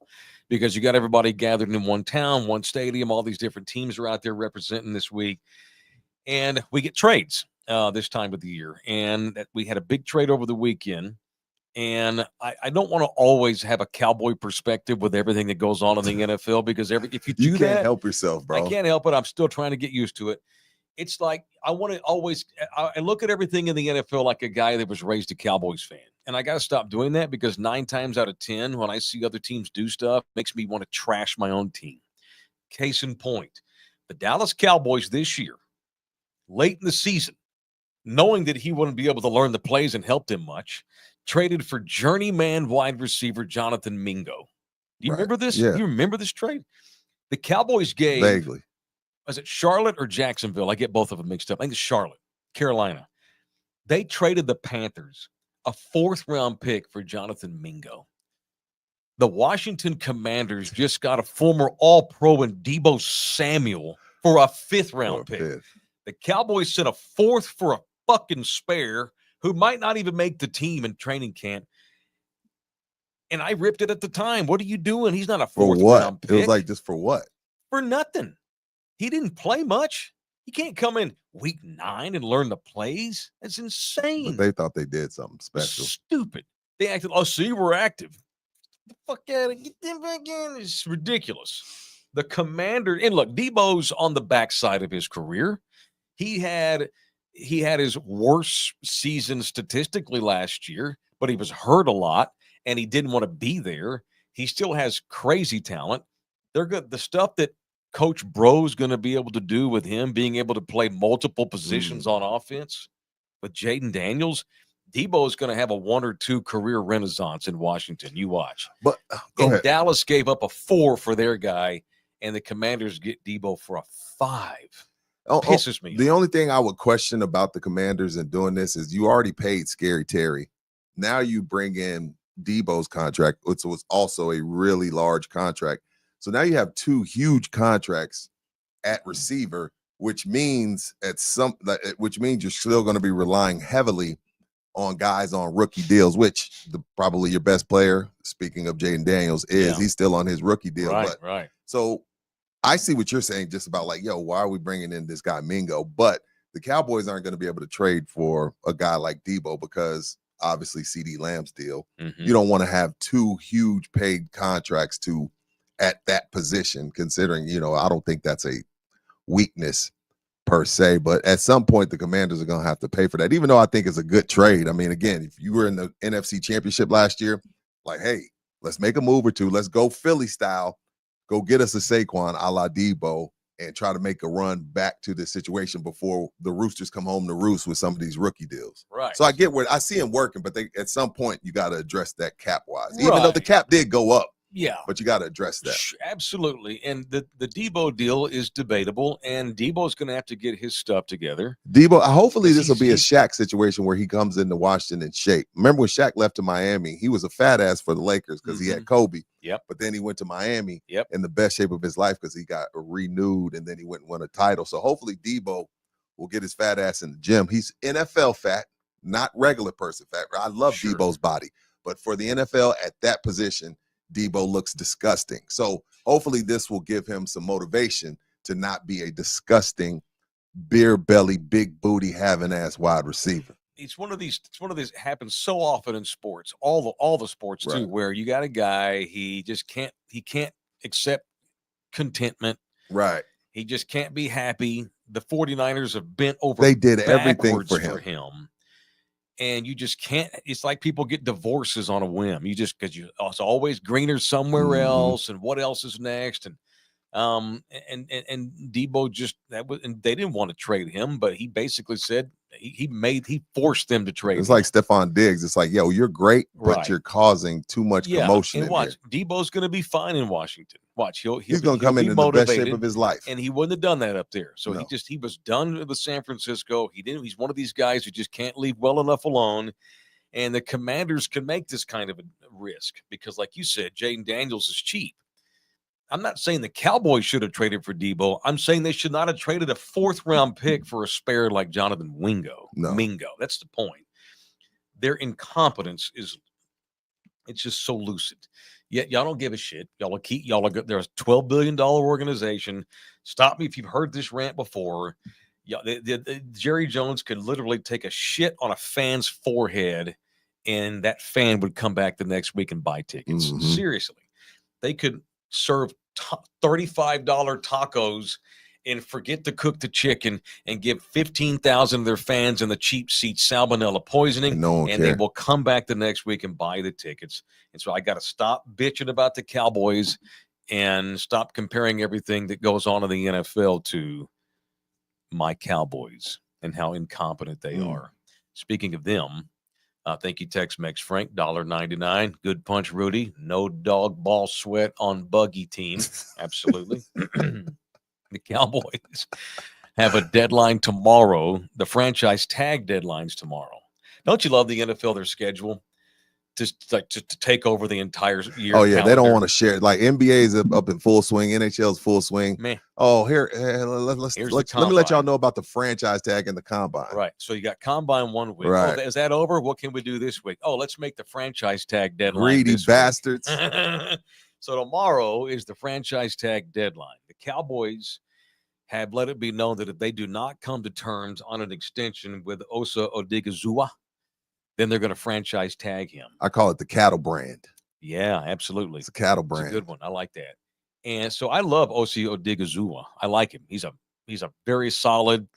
because you got everybody gathered in one town, one stadium. All these different teams are out there representing this week, and we get trades this time of the year, and we had a big trade over the weekend. And I don't want to always have a cowboy perspective with everything that goes on in the NFL because if you can't help yourself, bro. I can't help it. I'm still trying to get used to it. It's like I want to always I look at everything in the NFL like a guy that was raised a Cowboys fan. And I got to stop doing that because 9 times out of 10, when I see other teams do stuff, it makes me want to trash my own team. Case in point, the Dallas Cowboys this year, late in the season, knowing that he wouldn't be able to learn the plays and help them much, traded for journeyman wide receiver Jonathan Mingo. Do you remember this? Yeah. You remember this trade? The Cowboys gave, vaguely, was it Charlotte or Jacksonville? I get both of them mixed up. I think it's Charlotte, Carolina. They traded the Panthers a 4th-round pick for Jonathan Mingo. The Washington Commanders just got a former All-Pro in Deebo Samuel for a 5th-round pick. The Cowboys sent a 4th for a fucking spare who might not even make the team in training camp. And I ripped it at the time. What are you doing? He's not a 4th-round pick. It was like, just for what? For nothing. He didn't play much. He can't come in week 9 and learn the plays. That's insane. But they thought they did something special. Stupid. They acted, see, we're active. Get the fuck out of it. Get them back in. It's ridiculous. The Commander, and look, Deebo's on the backside of his career. He had his worst season statistically last year, but he was hurt a lot and he didn't want to be there. He still has crazy talent. They're good. The stuff that Coach Bro's going to be able to do with him being able to play multiple positions on offense with Jaden Daniels, Deebo is going to have a 1 or 2 career renaissance in Washington. You watch. But Dallas gave up a 4 for their guy, and the Commanders get Deebo for a 5. Pisses me. The only thing I would question about the Commanders and doing this is you already paid Scary Terry. Now you bring in Deebo's contract, which was also a really large contract. So now you have 2 huge contracts at receiver, which means you're still going to be relying heavily on guys on rookie deals, which probably your best player, speaking of Jaden Daniels, he's still on his rookie deal. Right. So I see what you're saying, just about like, why are we bringing in this guy Mingo? But the Cowboys aren't going to be able to trade for a guy like Deebo because obviously CD Lamb's deal. Mm-hmm. You don't want to have 2 huge paid contracts at that position, considering, I don't think that's a weakness per se, but at some point the Commanders are going to have to pay for that, even though I think it's a good trade. I mean, again, if you were in the NFC Championship last year, like, hey, let's make a move or 2. Let's go Philly style. Go get us a Saquon a la Deebo and try to make a run back to this situation before the Roosters come home to roost with some of these rookie deals. Right. So I get where I see him working, but at some point you got to address that cap wise, even though the cap did go up. Yeah. But you got to address that. Absolutely. And the Deebo deal is debatable, and Deebo's going to have to get his stuff together. Deebo, hopefully this will be a Shaq situation where he comes into Washington in shape. Remember when Shaq left to Miami, he was a fat ass for the Lakers because he had Kobe. Yep. But then he went to Miami in the best shape of his life because he got renewed, and then he went and won a title. So hopefully Deebo will get his fat ass in the gym. He's NFL fat, not regular person fat. I love Sure. Deebo's body, but for the NFL at that position, Deebo looks disgusting. So hopefully this will give him some motivation to not be a disgusting, beer belly, big booty having ass wide receiver. It's one of these happens so often in sports, all the sports too, Right. where you got a guy, he can't accept contentment. Right. He just can't be happy. The 49ers have bent over They did everything backwards for him. And you just can't. It's like people get divorces on a whim. You just, because it's always greener somewhere else, and what else is next, and Deebo just, and they didn't want to trade him, but he basically said he forced them to trade. It's him. like Stephon Diggs. It's like, yo, you're great, but Right. you're causing too much commotion. And watch, Deebo's going to be fine in Washington. Watch, he's going to come in the best shape of his life, and he wouldn't have done that up there. So No. he was done with San Francisco. He's one of these guys who just can't leave well enough alone. And the Commanders can make this kind of a risk because, like you said, Jaden Daniels is cheap. I'm not saying the Cowboys should have traded for Deebo. I'm saying they should not have traded a 4th-round pick for a spare like Jonathan Mingo. That's the point. Their incompetence it's just so lucid. Yet y'all don't give a shit. There's a $12 billion organization. Stop me if you've heard this rant before. Jerry Jones could literally take a shit on a fan's forehead, and that fan would come back the next week and buy tickets. Mhm. Seriously, they could serve $35 tacos and forget to cook the chicken and give 15,000 of their fans in the cheap seats salmonella poisoning, and they will come back the next week and buy the tickets. And so I got to stop bitching about the Cowboys and stop comparing everything that goes on in the NFL to my Cowboys and how incompetent they are. Speaking of them, thank you, Tex-Mex Frank, $1.99. Good punch, Rudy. No dog ball sweat on buggy team. Absolutely. The Cowboys have a deadline tomorrow. The franchise tag deadline's tomorrow. Don't you love the NFL, their schedule? Just to take over the entire year. Oh, yeah. Calendar. They don't want to share it. Like NBA's up in full swing. NHL's full swing. Man. Oh, let me let y'all know about the franchise tag and the combine. Right. So you got combine 1 week. Right. Oh, is that over? What can we do this week? Oh, let's make the franchise tag deadline. Greedy bastards. So tomorrow is the franchise tag deadline. The Cowboys have let it be known that if they do not come to terms on an extension with Osa Odigizua, then they're going to franchise tag him. I call it the cattle brand. Yeah, absolutely. It's a cattle brand. It's a good one. I like that. And so I love Osi Odigizua. I like him. He's a very solid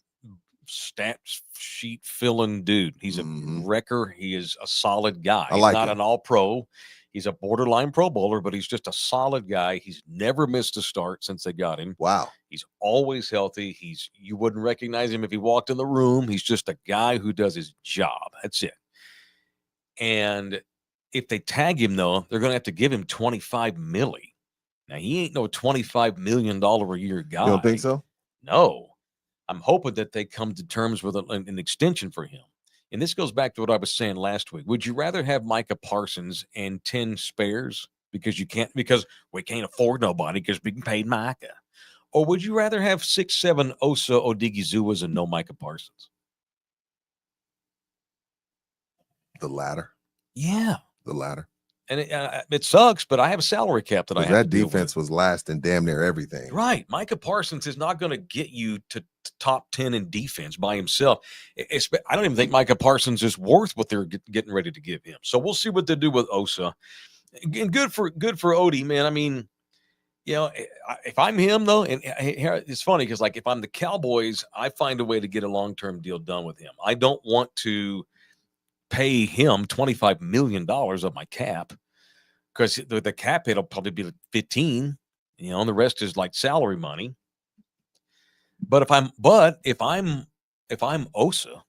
stat sheet filling dude. He's a wrecker. He is a solid guy. He's not an all-pro. He's a borderline Pro Bowler, but he's just a solid guy. He's never missed a start since they got him. Wow. He's always healthy. You wouldn't recognize him if he walked in the room. He's just a guy who does his job. That's it. And if they tag him, though, they're going to have to give him $25 million. Now, he ain't no $25 million a year guy. You don't think so? No. I'm hoping that they come to terms with an extension for him. And this goes back to what I was saying last week. Would you rather have Micah Parsons and 10 spares because we can't afford nobody because we can pay Micah? Or would you rather have 6-7 Osa Odigizua and no Micah Parsons? The latter. Yeah. The latter. And it sucks, but I have a salary cap that I have that to deal defense with. was last in damn near everything. Right. Micah Parsons is not going to get you to top 10 in defense by himself. I don't even think Micah Parsons is worth what they're getting ready to give him. So we'll see what they do with Osa. And good for Odie, man. I mean, you know, if I'm him, though, and it's funny because, like, if I'm the Cowboys, I find a way to get a long-term deal done with him. I don't want to pay him $25 million of my cap because the cap hit will probably be like 15, you know, and the rest is like salary money. But if I'm Osa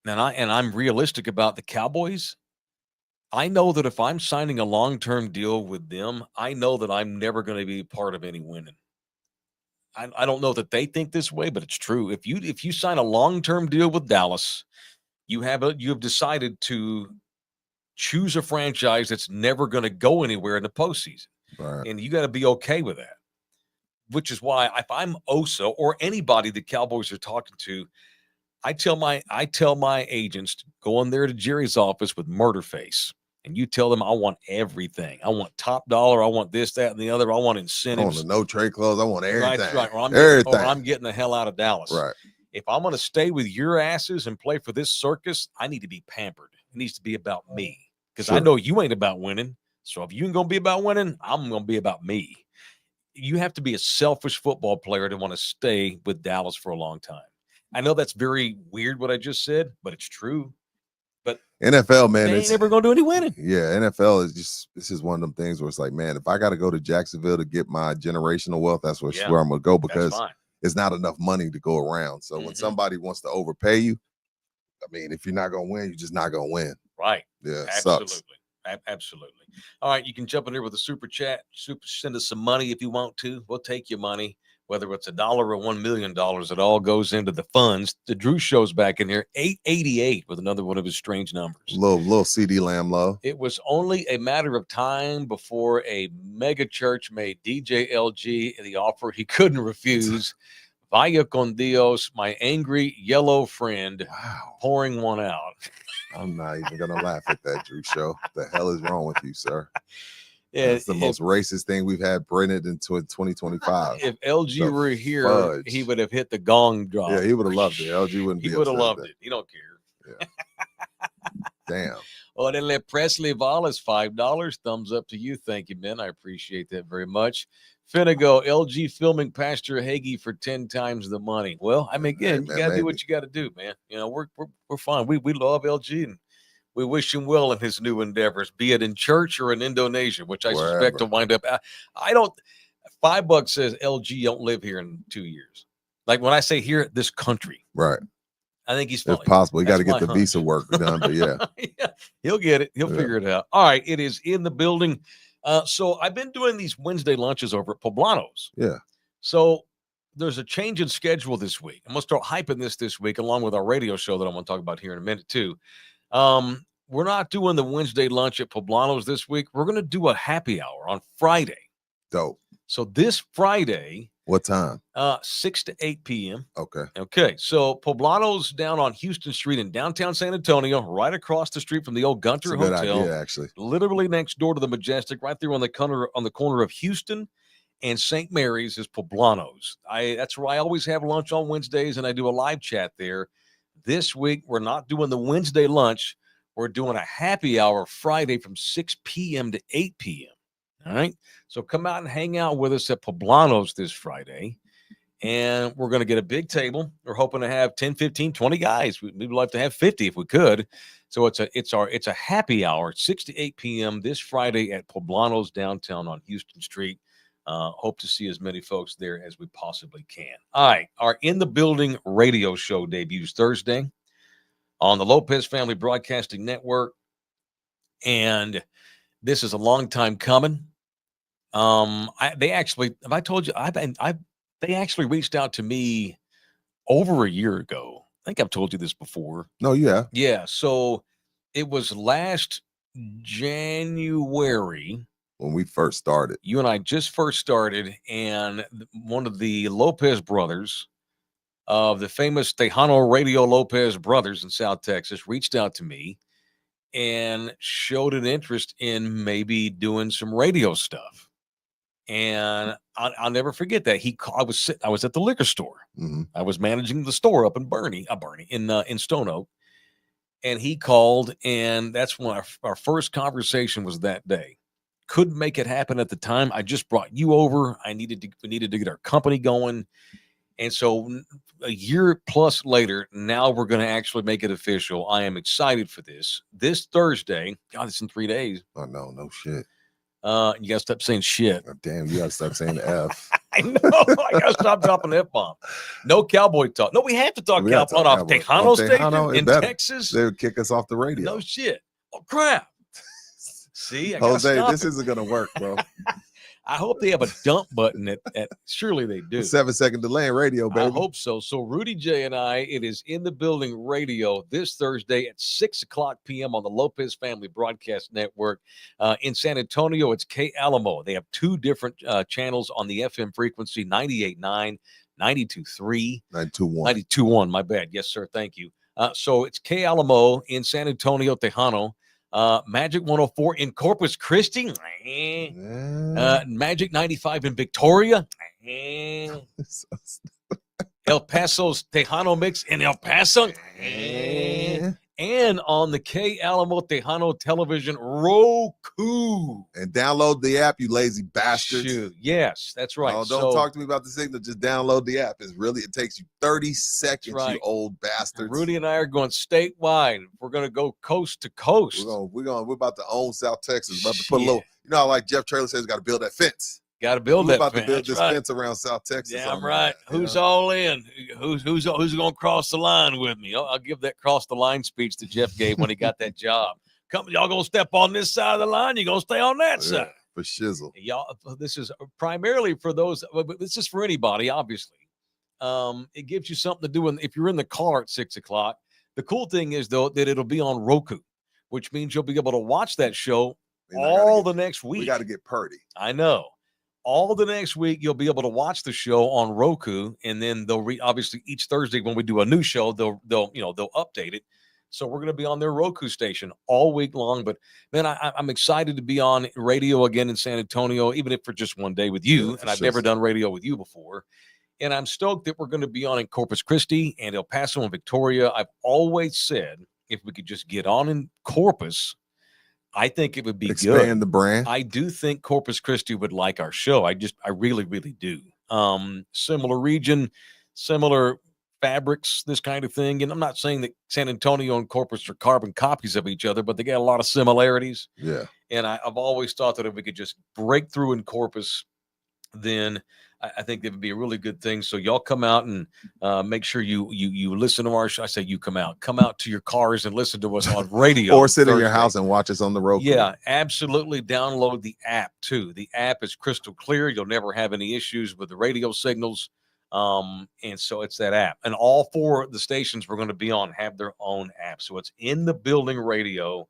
and I'm realistic about the Cowboys, I know that if I'm signing a long-term deal with them, I know that I'm never going to be part of any winning. I don't know that they think this way, but it's true. If you sign a long-term deal with Dallas, you have decided to choose a franchise that's never going to go anywhere in the postseason. Right. And you got to be okay with that, which is why if I'm Osa or anybody the Cowboys are talking to, I tell my agents to go in there to Jerry's office with murder face, and you tell them I want everything. I want top dollar. I want this, that, and the other. I want I want incentives. the no trade clause. I want everything. That's right. Everything. I'm getting the hell out of Dallas. Right. If I'm going to stay with your asses and play for this circus, I need to be pampered. It needs to be about me because I know you ain't about winning. So if you ain't going to be about winning, I'm going to be about me. You have to be a selfish football player to want to stay with Dallas for a long time. I know that's very weird what I just said, but it's true. But NFL, man, they ain't never going to do any winning. Yeah, NFL is just, this is one of them things where it's like, man, if I got to go to Jacksonville to get my generational wealth, that's where I'm going to go because it's not enough money to go around. So when somebody wants to overpay you, I mean, if you're not going to win, you're just not going to win. Right. Yeah, absolutely. Sucks. Absolutely. All right, you can jump in here with a super chat. Send us some money if you want to. We'll take your money, whether it's $1 or $1 million. It all goes into the funds. The Drew Show's back in here, 888 with another one of his strange numbers. Little CD Lamb low. It was only a matter of time before a mega church made DJ LG the offer he couldn't refuse. Vaya con Dios, my angry yellow friend, pouring one out. I'm not even going to laugh at that, Drew Show. What the hell is wrong with you, sir? Yeah, it's the most racist thing we've had printed into 2025. If LG were here, he would have hit the gong drop. Yeah, he would have loved it. LG wouldn't be He would have loved it. He don't care. Yeah. Damn. Orale Presley Wallace, $5. Thumbs up to you. Thank you, man. I appreciate that very much. Finnego, LG filming Pastor Hagee for 10 times the money. Well, I mean, again, you got to do what you got to do, man. You know, we're fine. We love LG and we wish him well in his new endeavors, be it in church or in Indonesia, which I suspect to wind up. I don't. $5 says LG don't live here in 2 years. Like when I say here, this country, right? I think he's fine. If possible. You got to get the visa work done, but yeah, he'll get it. He'll figure it out. All right, it is in the building. So I've been doing these Wednesday lunches over at Poblano's. Yeah. So there's a change in schedule this week. I'm going to start hyping this week along with our radio show that I'm going to talk about here in a minute too. We're not doing the Wednesday lunch at Poblano's this week. We're going to do a happy hour on Friday. Dope. So this Friday. What time? 6 to 8 p.m. Okay. So Poblano's down on Houston Street in downtown San Antonio, right across the street from the old Gunter Hotel. Good idea, actually. Literally next door to the Majestic, right there on the corner of Houston and St. Mary's is Poblano's. That's where I always have lunch on Wednesdays, and I do a live chat there. This week, we're not doing the Wednesday lunch. We're doing a happy hour Friday from 6 p.m. to 8 p.m. All right. So come out and hang out with us at Poblano's this Friday. And we're going to get a big table. We're hoping to have 10, 15, 20 guys. We'd like to have 50 if we could. So it's a happy hour, 6 to 8 p.m. this Friday at Poblano's downtown on Houston Street. Hope to see as many folks there as we possibly can. All right. Our In the Building radio show debuts Thursday on the Lopez Family Broadcasting Network. And this is a long time coming. They actually, have I told you, they actually reached out to me over a year ago. I think I've told you this before. No, yeah. Yeah. So it was last January when we first started. You and I just first started, and one of the Lopez brothers of the famous Tejano Radio Lopez brothers in South Texas reached out to me and showed an interest in maybe doing some radio stuff. And I'll never forget that. I was at the liquor store. Mm-hmm. I was managing the store up in in Stone Oak. And he called, and that's when our first conversation was that day. Couldn't make it happen at the time. I just brought you over. We needed to get our company going. And so a year plus later, now we're going to actually make it official. I am excited for this. This Thursday, God, it's in 3 days. Oh, no shit. You got to stop saying shit. Oh, damn, you got to stop saying the F. I know. I got to stop dropping the F-bomb. No cowboy talk. No, we have to talk cowboy on our Tejano station in Texas. They would kick us off the radio. No shit. Oh, crap. See, Jose, this isn't going to work, bro. I hope they have a dump button at surely they do. 7-second delay in radio, baby. I hope so. So Rudy J and I, it is In the Building radio this Thursday at 6 o'clock p.m. on the Lopez Family Broadcast Network. In San Antonio, it's K Alamo. They have two different channels on the FM frequency, 98.9, 92.3. 92.1. 92.1, my bad. Yes, sir. Thank you. So it's K Alamo in San Antonio, Tejano. Magic 104 in Corpus Christi. Yeah. Magic 95 in Victoria. El Paso's Tejano Mix in El Paso. And on the K Alamo Tejano television, Roku. And download the app, you lazy bastards. Shoot. Yes, that's right. Oh, don't talk to me about the signal. Just download the app. It takes you 30 seconds, right. You old bastards. Rudy and I are going statewide. We're going to go coast to coast. We're about to own South Texas. We're about to put a little, how like Jeff Traylor says, got to build that fence. Got to build We're that about fence. to build this fence around South Texas. Yeah, I'm right. Who's all in? Who's going to cross the line with me? I'll give that cross the line speech that Jeff gave when he got that job. Come, y'all going to step on this side of the line. You're going to stay on that side. For shizzle. Y'all, this is primarily for those, but this is for anybody, obviously. It gives you something to do if you're in the car at 6 o'clock. The cool thing is, though, that it'll be on Roku, which means you'll be able to watch that show the next week. We got to get Purdy. I know. All the next week, you'll be able to watch the show on Roku, and then they'll obviously each Thursday when we do a new show, they'll update it. So we're going to be on their Roku station all week long. But man, I'm excited to be on radio again in San Antonio, even if for just one day with you. And I've never done radio with you before. And I'm stoked that we're going to be on in Corpus Christi and El Paso and Victoria. I've always said if we could just get on in Corpus, I think it would be good. Expand the brand. I do think Corpus Christi would like our show. I really, really do. Similar region, similar fabrics, this kind of thing. And I'm not saying that San Antonio and Corpus are carbon copies of each other, but they got a lot of similarities. Yeah. And I've always thought that if we could just break through in Corpus, then I think that would be a really good thing. So y'all come out and make sure you listen to our show. I say you come out to your cars and listen to us on radio. Or sit in your house and watch us on the Roku. Yeah, absolutely. Download the app too. The app is crystal clear. You'll never have any issues with the radio signals. And so it's that app. And all four of the stations we're going to be on have their own app. So it's In the Building Radio.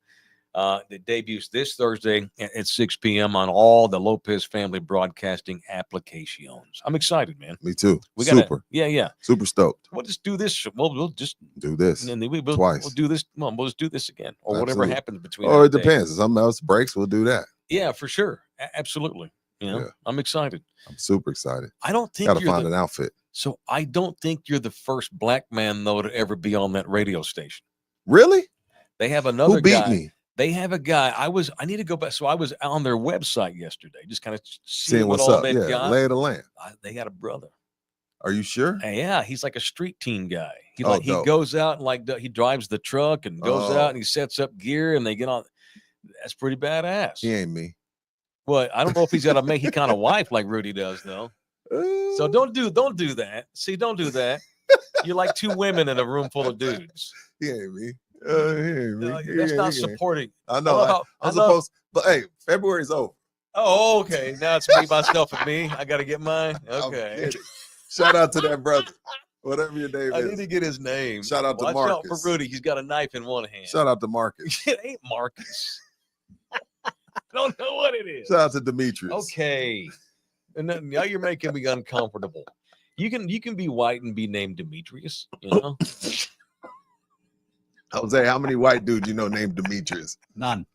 That debuts this Thursday at 6 p.m. on all the Lopez Family Broadcasting applications. I'm excited, man. Me too. Super. Yeah. Super stoked. We'll just do this. We'll just do this. And then we'll twice. We'll do this. We'll just do this again, or whatever happens between. Oh, it depends. If something else breaks, we'll do that. Yeah, for sure. Absolutely. I'm excited. I'm super excited. I don't think gotta find an outfit. So I don't think you're the first black man though to ever be on that radio station. Really? They have another Who beat guy. me? They have a guy. I need to go back. So I was on their website yesterday, just kind of seeing what's up. Yeah, lay of the land. They got a brother. Are you sure? Yeah, he's like a street team guy. He dope. Goes out and he drives the truck and goes out and he sets up gear and they get on. That's pretty badass. He ain't me. Well, I don't know if he's got a Mexican kind of wife like Rudy does though. So don't do that. See, don't do that. You're like two women in a room full of dudes. He ain't me. That's not supporting. I know. I'm supposed, but hey, February's over. Oh, okay. Now it's me, myself, and me. I got to get mine. Okay. Shout out to that brother. Whatever your name is. I need to get his name. Shout out to Marcus. Watch out for Rudy. He's got a knife in one hand. Shout out to Marcus. It ain't Marcus. I don't know what it is. Shout out to Demetrius. Okay. And then, now you're making me uncomfortable. You can be white and be named Demetrius, Jose, how many white dudes you know named Demetrius? None.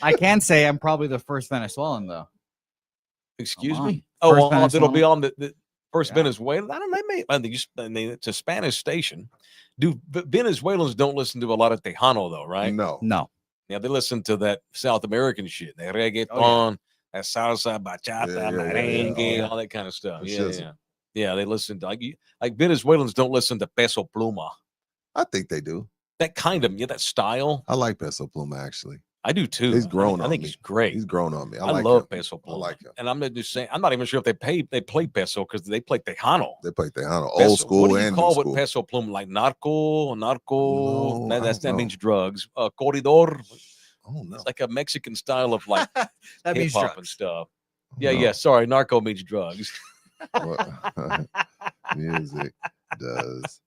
I can say I'm probably the first Venezuelan, though. Excuse me? First it'll be on the first Venezuelan. I don't know. I think it's a Spanish station. Venezuelans don't listen to a lot of Tejano, though, right? No. Yeah, they listen to that South American shit. That reggaeton, that salsa, bachata, merengue, all that kind of stuff. Yeah, they listen to like Venezuelans don't listen to Peso Pluma. I think they do. That kind of that style. I like Peso Pluma actually. I do too. He's grown on me. I think he's great. He's grown on me. I love Peso Pluma. I like him. And I'm just saying, I'm not even sure if they play Peso because they play Tejano. They play Tejano, old school what do you and call new what school. Peso Pluma? Like narco. No, that means drugs. Corridor. Oh no, it's like a Mexican style of like that means hip hop and stuff. Yeah. Sorry, narco means drugs. Music does.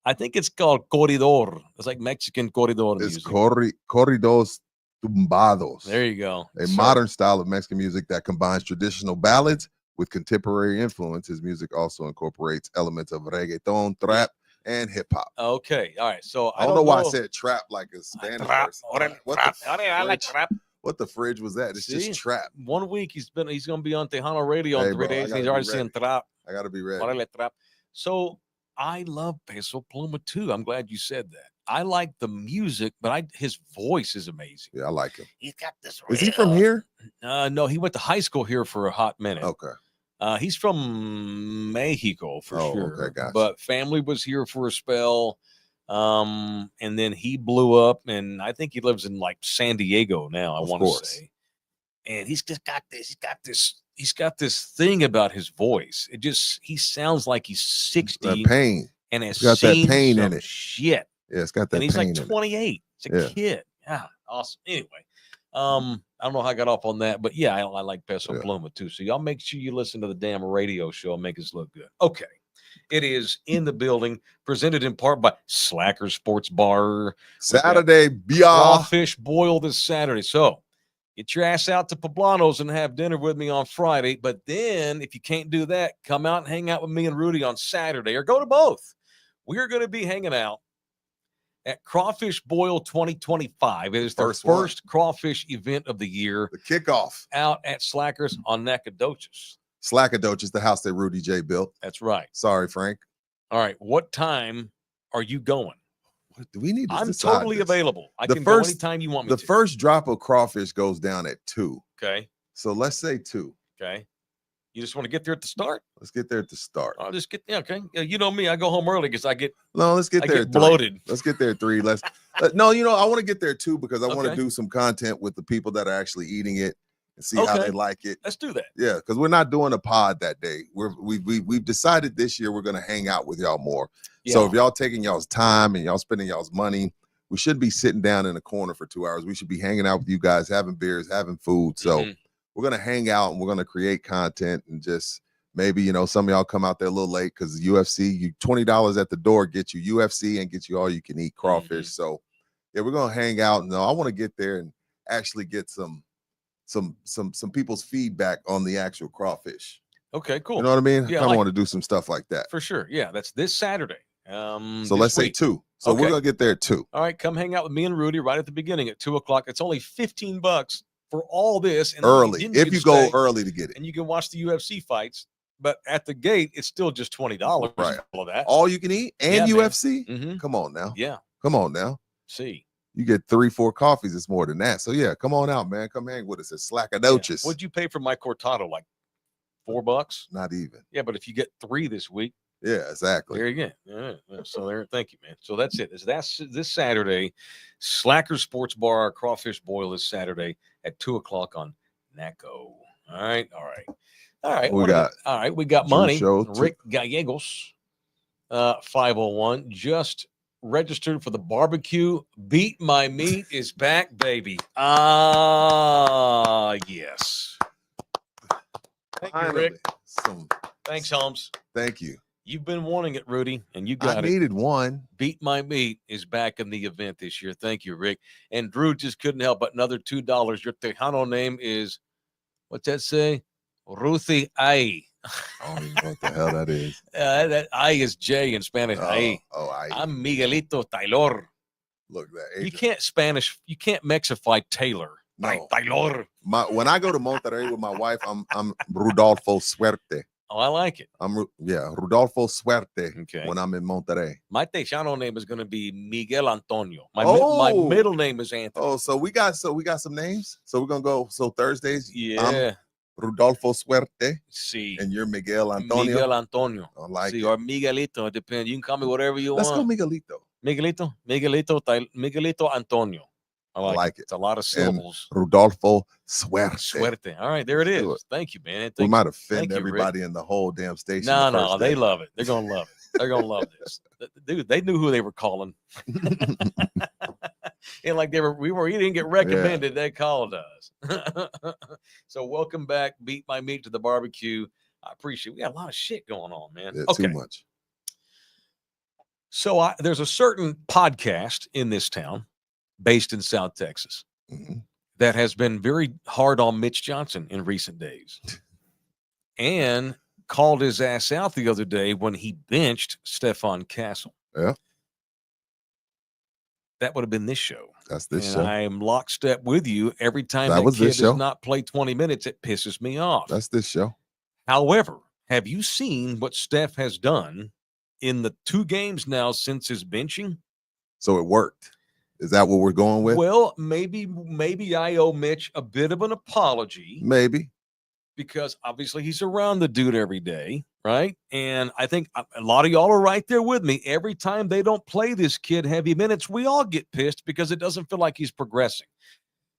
I think it's called corridor. It's like Mexican corridor it's music. Corridos tumbados. There you go. A modern style of Mexican music that combines traditional ballads With contemporary influence, his music also incorporates elements of reggaeton, trap, and hip hop. Okay, all right. So I don't know why I said trap like a Spanish Trap. person. Órale, What trap. the Órale, I like fridge? trap. What the fridge was that? It's See? just trap. 1 week he's going to be on Tejano Radio in Hey, 3 bro, I days. And he's gotta already be saying trap. I got to be ready. Órale, trap. So I love Peso Pluma too. I'm glad you said that. I like the music, but his voice is amazing. Yeah, I like him. He's got this. Is he from here? No, he went to high school here for a hot minute. Okay. He's from Mexico for sure. Okay, gotcha. But family was here for a spell. And then he blew up, and I think he lives in like San Diego now, I want to say. And he's just got this, he's got this thing about his voice. He sounds like he's 60. That pain. And has got that pain some in it. shit. Yeah, it's got that And he's pain like in it. 28. It's a kid. Yeah, awesome. Anyway, I don't know how I got off on that, but yeah, I like Peso Pluma too. So y'all make sure you listen to the damn radio show and make us look good. Okay. It is in the building, presented in part by Slacker Sports Bar. Saturday, crawfish boil this Saturday. So get your ass out to Poblano's and have dinner with me on Friday. But then if you can't do that, come out and hang out with me and Rudy on Saturday, or go to both. We're going to be hanging out at Crawfish Boil 2025. It is their first crawfish event of the year. The kickoff. Out at Slackers on Nacogdoches. Slackadoches, the house that Rudy J built. That's right. Sorry, Frank. All right. What time are you going? What do we need to I'm totally available. I can go anytime you want me to. The first drop of crawfish goes down at 2. Okay. So let's say 2. Okay. You just want to get there at the start? Let's get there at the start. I'll just get okay. You know me, I go home early because I get let's get there. Bloated. Let's get there at 3. Let's no, I want to get there 2 because I want to do some content with the people that are actually eating it and see how they like it. Let's do that. Yeah, because we're not doing a pod that day. We've decided this year we're gonna hang out with y'all more. Yeah. So if y'all taking y'all's time and y'all spending y'all's money, we shouldn't be sitting down in a corner for 2 hours. We should be hanging out with you guys, having beers, having food. So we're going to hang out and we're going to create content and just maybe, some of y'all come out there a little late because UFC, $20 at the door gets you UFC and gets you all you can eat crawfish. So yeah, we're going to hang out. No, I want to get there and actually get some people's feedback on the actual crawfish. Okay, cool. You know what I mean? Yeah, I want to do some stuff like that. For sure. Yeah, that's this Saturday. So let's say 2. So we're going to get there at 2. All right, come hang out with me and Rudy right at the beginning at 2:00. It's only $15 for all this. And early, if you go early to get it. And you can watch the UFC fights. But at the gate, it's still just $20. Right. All of that. All you can eat and UFC? Mm-hmm. Come on now. Yeah. Come on now. See. You get 3-4 coffees. It's more than that. So yeah, come on out, man. Come hang with us at Slackadoches. Yeah. What'd you pay for my cortado? Like $4? Not even. Yeah, but if you get 3 this week. Yeah, exactly. There you go. So there, thank you, man. So that's it. That's this Saturday. Slacker Sports Bar Crawfish Boil is Saturday at 2:00 on NACO. All right. We got money. Rick Gallegos, 501, just registered for the barbecue. Beat My Meat is back, baby. Yes. Thank you, Rick. Thanks, Holmes. Thank you. You've been wanting it, Rudy, and you got it. I needed one. Beat My Meat is back in the event this year. Thank you, Rick. And Drew just couldn't help but another $2. Your Tejano name is, what's that say? Ruthie Ay. I don't even know what the hell that is. That I is J in Spanish. Ay. I'm Miguelito Taylor. Look, that you can't Mexify Taylor. No. Taylor. When I go to Monterrey with my wife, I'm Rudolfo Suerte. Oh, I like it. Rudolfo Suerte. Okay. When I'm in Monterrey. My Tejano name is going to be Miguel Antonio. My middle name is Anthony. Oh, so we got some names. So we're gonna go. So Thursdays. Yeah. I'm Rudolfo Suerte. See. And you're Miguel Antonio. Miguel Antonio. I like it. Or Miguelito. It depends. You can call me whatever you want. Let's go Miguelito Antonio. I like it. It's a lot of syllables. And Rudolfo Suerte. Suerte. All right, there it is. Thank you, man. We might offend everybody in the whole damn station. No, they love it. They're gonna love it. They're gonna love this. Dude, they knew who they were calling. And like we didn't get recommended. They called us. So welcome back. Beat My Meat to the barbecue. I appreciate it. We got a lot of shit going on, man. Yeah, too much. So there's a certain podcast in this town based in South Texas that has been very hard on Mitch Johnson in recent days. and called his ass out the other day when he benched Stephon Castle. Yeah. That would have been this show. That's this and show. I am lockstep with you. Every time That that was kid this does show. not play 20 minutes, it pisses me off. That's this show. However, have you seen what Steph has done in the 2 games now since his benching? So it worked. Is that what we're going with? Well, maybe I owe Mitch a bit of an apology. Maybe. Because obviously he's around the dude every day, right? And I think a lot of y'all are right there with me. Every time they don't play this kid heavy minutes, we all get pissed because it doesn't feel like he's progressing.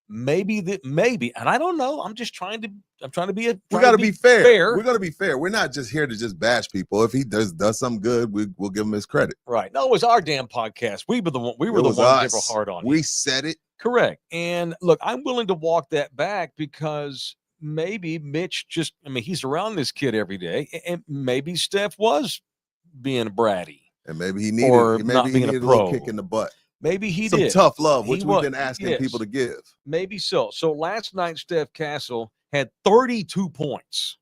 Maybe, and I don't know. I'm trying to be We got to be fair. We're going to be fair. We're not just here to just bash people. If he does something good, we'll give him his credit. Right. No, it was our damn podcast. We were the one that were hard on him. We said it. Correct. And look, I'm willing to walk that back because maybe Mitch he's around this kid every day, and maybe Steph was being bratty. And maybe he needed a little kick in the butt. Maybe he did. Some tough love, which we've been asking people to give. Maybe so. So last night, Steph Castle had 32 points.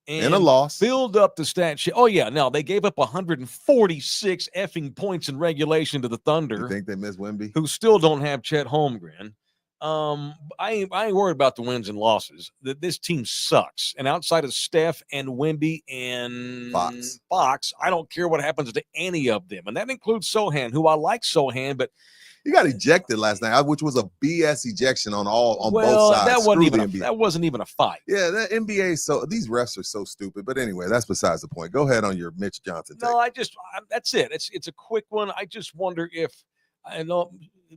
And a loss. Filled up the stat sheet. Oh, yeah. Now, they gave up 146 effing points in regulation to the Thunder. You think they missed Wemby? Who still don't have Chet Holmgren. I ain't worried about the wins and losses. This team sucks. And outside of Steph and Wemby and Fox, I don't care what happens to any of them. And that includes Sohan, who I like Sohan, but he got ejected last night, which was a BS ejection on both sides. That wasn't even a fight. Yeah, the NBA. These refs are so stupid. But anyway, that's besides the point. Go ahead on your Mitch Johnson take. No, that's it. It's a quick one. I just wonder if I know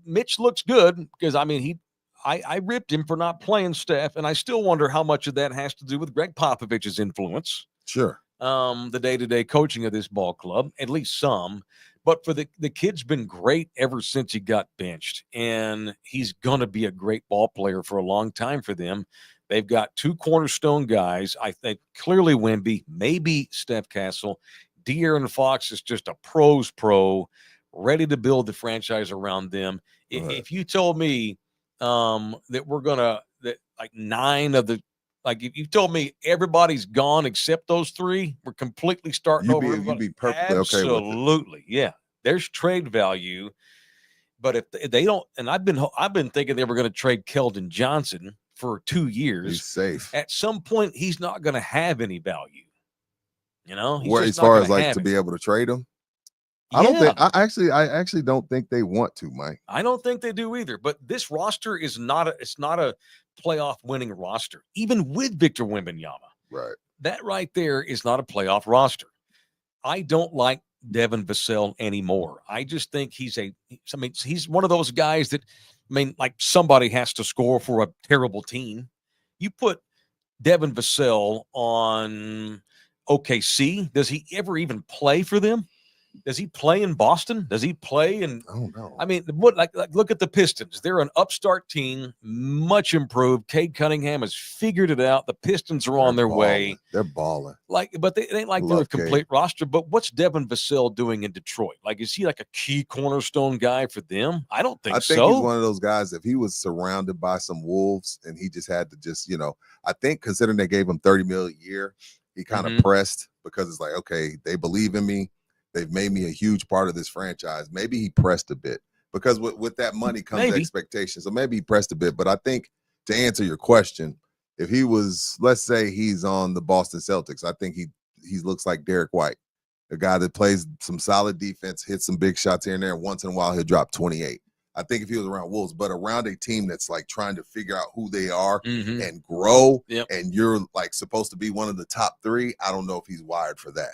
Mitch looks good because I ripped him for not playing Steph, and I still wonder how much of that has to do with Greg Popovich's influence. Sure. The day-to-day coaching of this ball club, at least some. But for the kid's been great ever since he got benched, and he's going to be a great ball player for a long time for them. They've got 2 cornerstone guys. I think clearly Wemby, maybe Steph Castle. De'Aaron Fox is just a pro's pro, ready to build the franchise around them. If you told me that we're gonna if you told me everybody's gone except those 3, we're completely starting over. You'd be perfectly okay with it. Absolutely, yeah. There's trade value, but if they don't, and I've been thinking they were going to trade Keldon Johnson for 2 years. He's safe. At some point, he's not going to have any value. As far as to be able to trade him. I actually don't think they want to, Mike. I don't think they do either. But this roster is not a playoff winning roster, even with Victor Wembanyama. Right. That right there is not a playoff roster. I don't like Devin Vassell anymore. I just think he's one of those guys that, somebody has to score for a terrible team. You put Devin Vassell on OKC. Does he ever even play for them? Does he play in Boston? Does he play in? I don't know. Look at the Pistons. They're an upstart team, much improved. Cade Cunningham has figured it out. The Pistons are on their way. They're balling. But they ain't like they're a complete roster. But what's Devin Vassell doing in Detroit? Is he like a key cornerstone guy for them? I don't think so. I think he's one of those guys. If he was surrounded by some wolves and he just had to I think considering they gave him $30 million a year, he kind of pressed because it's like, okay, they believe in me. They've made me a huge part of this franchise. Maybe he pressed a bit because with that money comes expectations. So maybe he pressed a bit. But I think to answer your question, if he was, let's say he's on the Boston Celtics, I think he looks like Derek White, a guy that plays some solid defense, hits some big shots here and there. And once in a while, he'll drop 28. I think if he was around Wolves, but around a team that's trying to figure out who they are and grow, and you're supposed to be one of the top 3, I don't know if he's wired for that.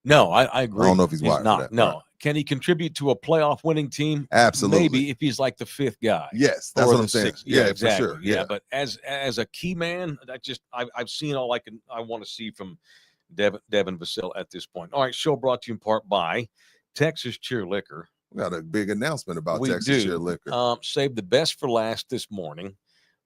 No, I agree. I don't know if he's wired not. for that. No. Right. Can he contribute to a playoff winning team? Absolutely. Maybe if he's like the 5th guy. Yes, that's what I'm saying. Yeah, exactly. for sure. Yeah, but as a key man, I've seen all I want to see from Devin Vassell at this point. All right, show brought to you in part by Texas Cheer Liquor. We got a big announcement about Texas Cheer Liquor. Save the best for last this morning.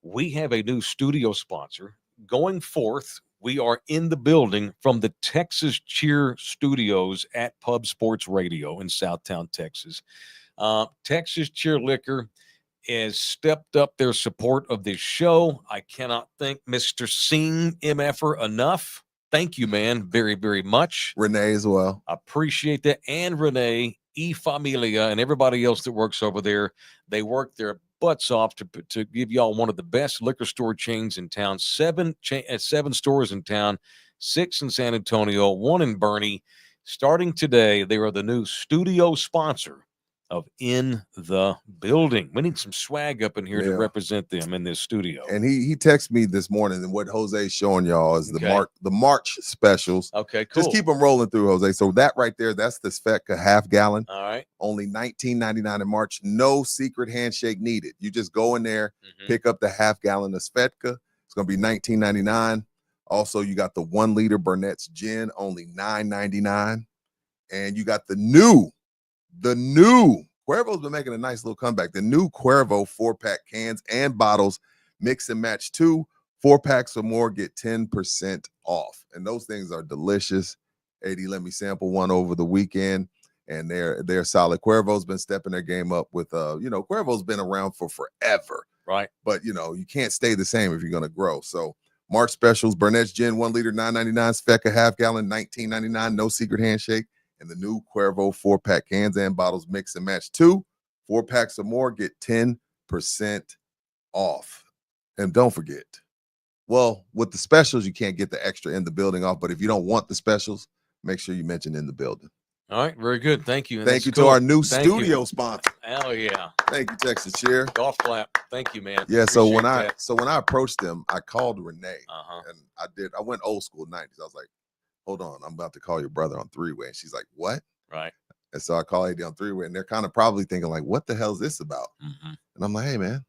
We have a new studio sponsor going forth. We are in the building from the Texas Cheer Studios at Pub Sports Radio in Southtown, Texas. Texas Cheer Liquor has stepped up their support of this show. I cannot thank Mr. Singh MFer enough. Thank you, man, very, very much. Renee as well. Appreciate that. And Renee, E Familia, and everybody else that works over there. They work their butts off to give y'all one of the best liquor store chains in town. 7 stores in town, 6 in San Antonio, 1 in Bernie. Starting today, they are the new studio sponsor of In the Building. We need some swag up in here to represent them in this studio. And he texted me this morning, and what Jose's showing y'all is the March specials. Okay, cool. Just keep them rolling through, Jose. So that right there, that's the Svetka half gallon. All right. Only $19.99 in March. No secret handshake needed. You just go in there, pick up the half gallon of Svetka. It's going to be $19.99. Also, you got the 1 liter Burnett's Gin, only $9.99. And you got the new Cuervo's been making a nice little comeback. The new Cuervo 4-pack cans and bottles, mix and match 2, 4 packs or more, get 10% off. And those things are delicious. AD let me sample one over the weekend, and they're solid. Cuervo's been stepping their game up with Cuervo's been around for forever. Right. But you can't stay the same if you're gonna grow. So March specials, Burnett's Gin 1 liter, $9.99, Svetka half gallon, $19.99, no secret handshake. And the new Cuervo 4-pack cans and bottles, mix and match 2, 4 packs or more, get 10% off. And don't forget, well, with the specials, you can't get the extra In the Building off. But if you don't want the specials, make sure you mention In the Building. All right, very good. Thank you. Thank you to our new studio sponsor. Hell yeah. Thank you, Texas Cheer. Golf clap. Thank you, man. Yeah, so when I that. approached them, I called Renee. Uh-huh. And I went old school 90s. I was like, hold on, I'm about to call your brother on 3-way. And she's like, what? Right. And so I call AD on 3-way, and they're kind of probably thinking like, what the hell is this about? And I'm like, hey, man,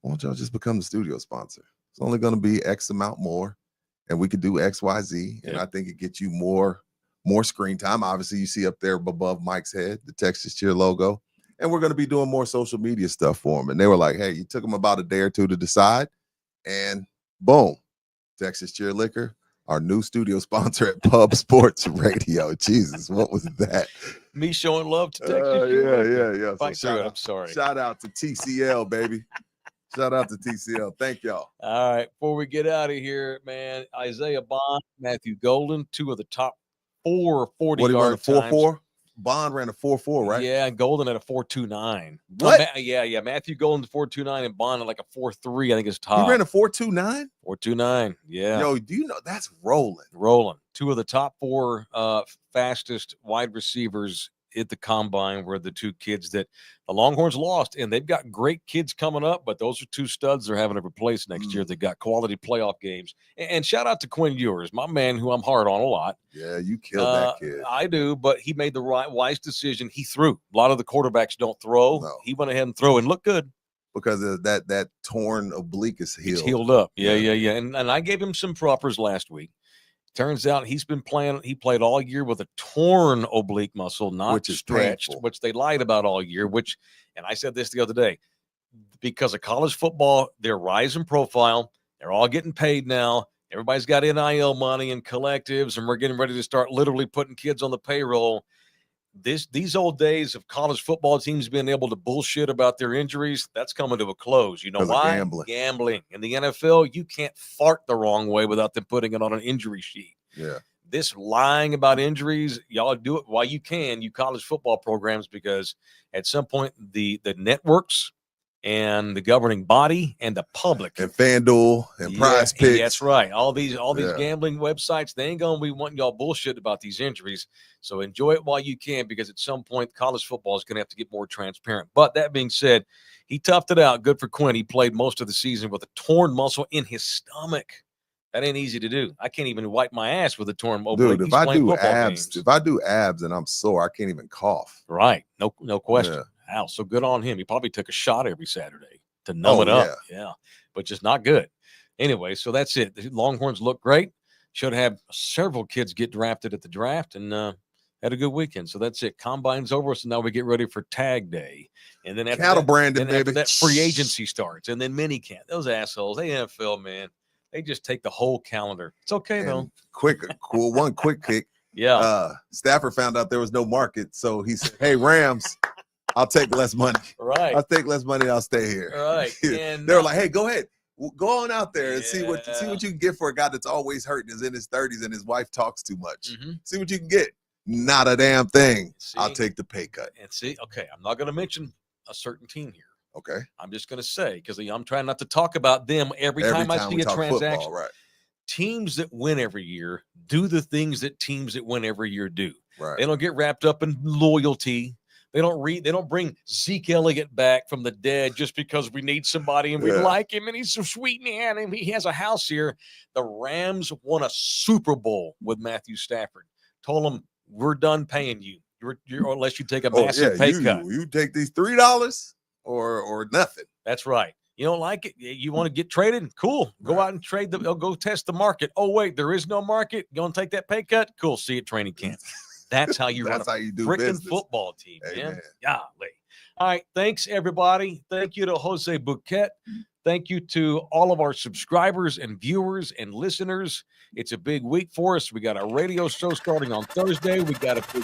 why don't y'all just become the studio sponsor? It's only going to be X amount more, and we could do X, Y, Z. And I think it gets you more screen time. Obviously, you see up there above Mike's head, the Texas Cheer logo. And we're going to be doing more social media stuff for them. And they were like, hey, you took them about a day or two to decide, and boom, Texas Cheer Liquor, our new studio sponsor at Pub Sports Radio. Jesus, what was that? Me showing love to Texas. Yeah. So I'm sorry. Shout out to TCL, baby. Shout out to TCL. Thank y'all. All right. Before we get out of here, man, Isaiah Bond, Matthew Golden, 2 of the top 4 40-yard times. 4.4? Bond ran a 4.4, right? Yeah, and Golden at a 4.29. What? Yeah. Matthew Golden's 4.29 and Bond at like a 4.3. I think is top. He ran a 4.29? 4.29. Yeah. Yo, do you know that's rolling? 2 of the top 4 fastest wide receivers at the combine were the 2 kids that the Longhorns lost, and they've got great kids coming up, but those are 2 studs they're having to replace next year. They got quality playoff games. And shout out to Quinn Ewers, my man, who I'm hard on a lot. Yeah, you killed that kid. I do, but he made the wise decision. He threw. A lot of the quarterbacks don't throw. No. He went ahead and threw and looked good. Because of that torn oblique is healed. It's healed up. Yeah. And I gave him some propers last week. Turns out he's been playing. He played all year with a torn oblique muscle, not stretched, which they lied about all year. And I said this the other day, because of college football, their rise in profile, they're all getting paid now. Everybody's got NIL money and collectives, and we're getting ready to start literally putting kids on the payroll. These old days of college football teams being able to bullshit about their injuries, that's coming to a close. You know why? Gambling. In the NFL, you can't fart the wrong way without them putting it on an injury sheet. Yeah. This lying about injuries, y'all do it while you can, you college football programs, because at some point the networks and the governing body and the public and FanDuel and Prize Picks. That's right. All these gambling websites, they ain't gonna be wanting y'all bullshit about these injuries. So enjoy it while you can, because at some point college football is gonna have to get more transparent. But that being said, he toughed it out. Good for Quinn. He played most of the season with a torn muscle in his stomach. That ain't easy to do. I can't even wipe my ass with a torn oblique. Dude, if I do abs and I'm sore, I can't even cough. Right. No question. Yeah. Wow, so good on him. He probably took a shot every Saturday to numb it up. Yeah, but just not good. Anyway, so that's it. The Longhorns look great. Should have several kids get drafted at the draft, and had a good weekend. So that's it. Combine's over, so now we get ready for tag day. And then after that free agency starts, and then minicamp. Those assholes, they NFL, man. They just take the whole calendar. It's okay, though. One quick kick. Yeah. Stafford found out there was no market, so he said, hey, Rams, I'll take less money. Right. I'll take less money. I'll stay here. Right. And They were like, hey, go ahead. Go on out there and see what Yeah. you can get for a guy that's always hurting, is in his 30s, and his wife talks too much. Mhm. See what you can get. Not a damn thing. I'll See? take the pay cut. And see, okay, I'm not going to mention a certain team here. Okay. I'm just going to say, because I'm trying not to talk about them every time I see we a talk transaction. football, right? Teams that win every year do the things that teams that win every year do. Right. They don't get wrapped up in loyalty. They don't bring Zeke Elliott back from the dead just because we need somebody and we Yeah. like him and he's a sweet man and he has a house here. The Rams won a Super Bowl with Matthew Stafford. Told them, we're done paying you. You're unless you take a massive pay cut. You take these $3 or nothing. That's right. You don't like it? You want to get traded? Cool. Go Right. out and trade go test the market. Oh, wait, there is no market. Going to take that pay cut? Cool. See you at training camp. That's how you run That's how you do freaking business. football team, man. Amen. Golly. All right. Thanks, everybody. Thank you to Jose Bouquet. Thank you to all of our subscribers and viewers and listeners. It's a big week for us. We got our radio show starting on Thursday. We got a big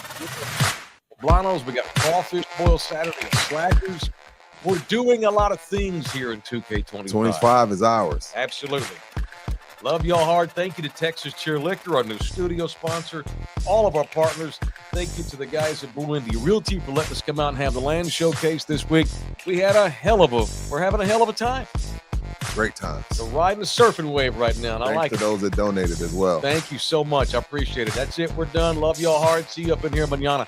Blanos. We got crawfish boil Saturday and Slackers. We're doing a lot of things here in 2K25. 25 is ours. Absolutely. Love y'all hard. Thank you to Texas Cheer Liquor, our new studio sponsor, all of our partners. Thank you to the guys at Bull Indy Realty for letting us come out and have the land showcase this week. We're having a hell of a time. Great times. So riding the surfing wave right now, and I Thanks like to it. those that donated as well. Thank you so much. I appreciate it. That's it. We're done. Love y'all hard. See you up in here manana.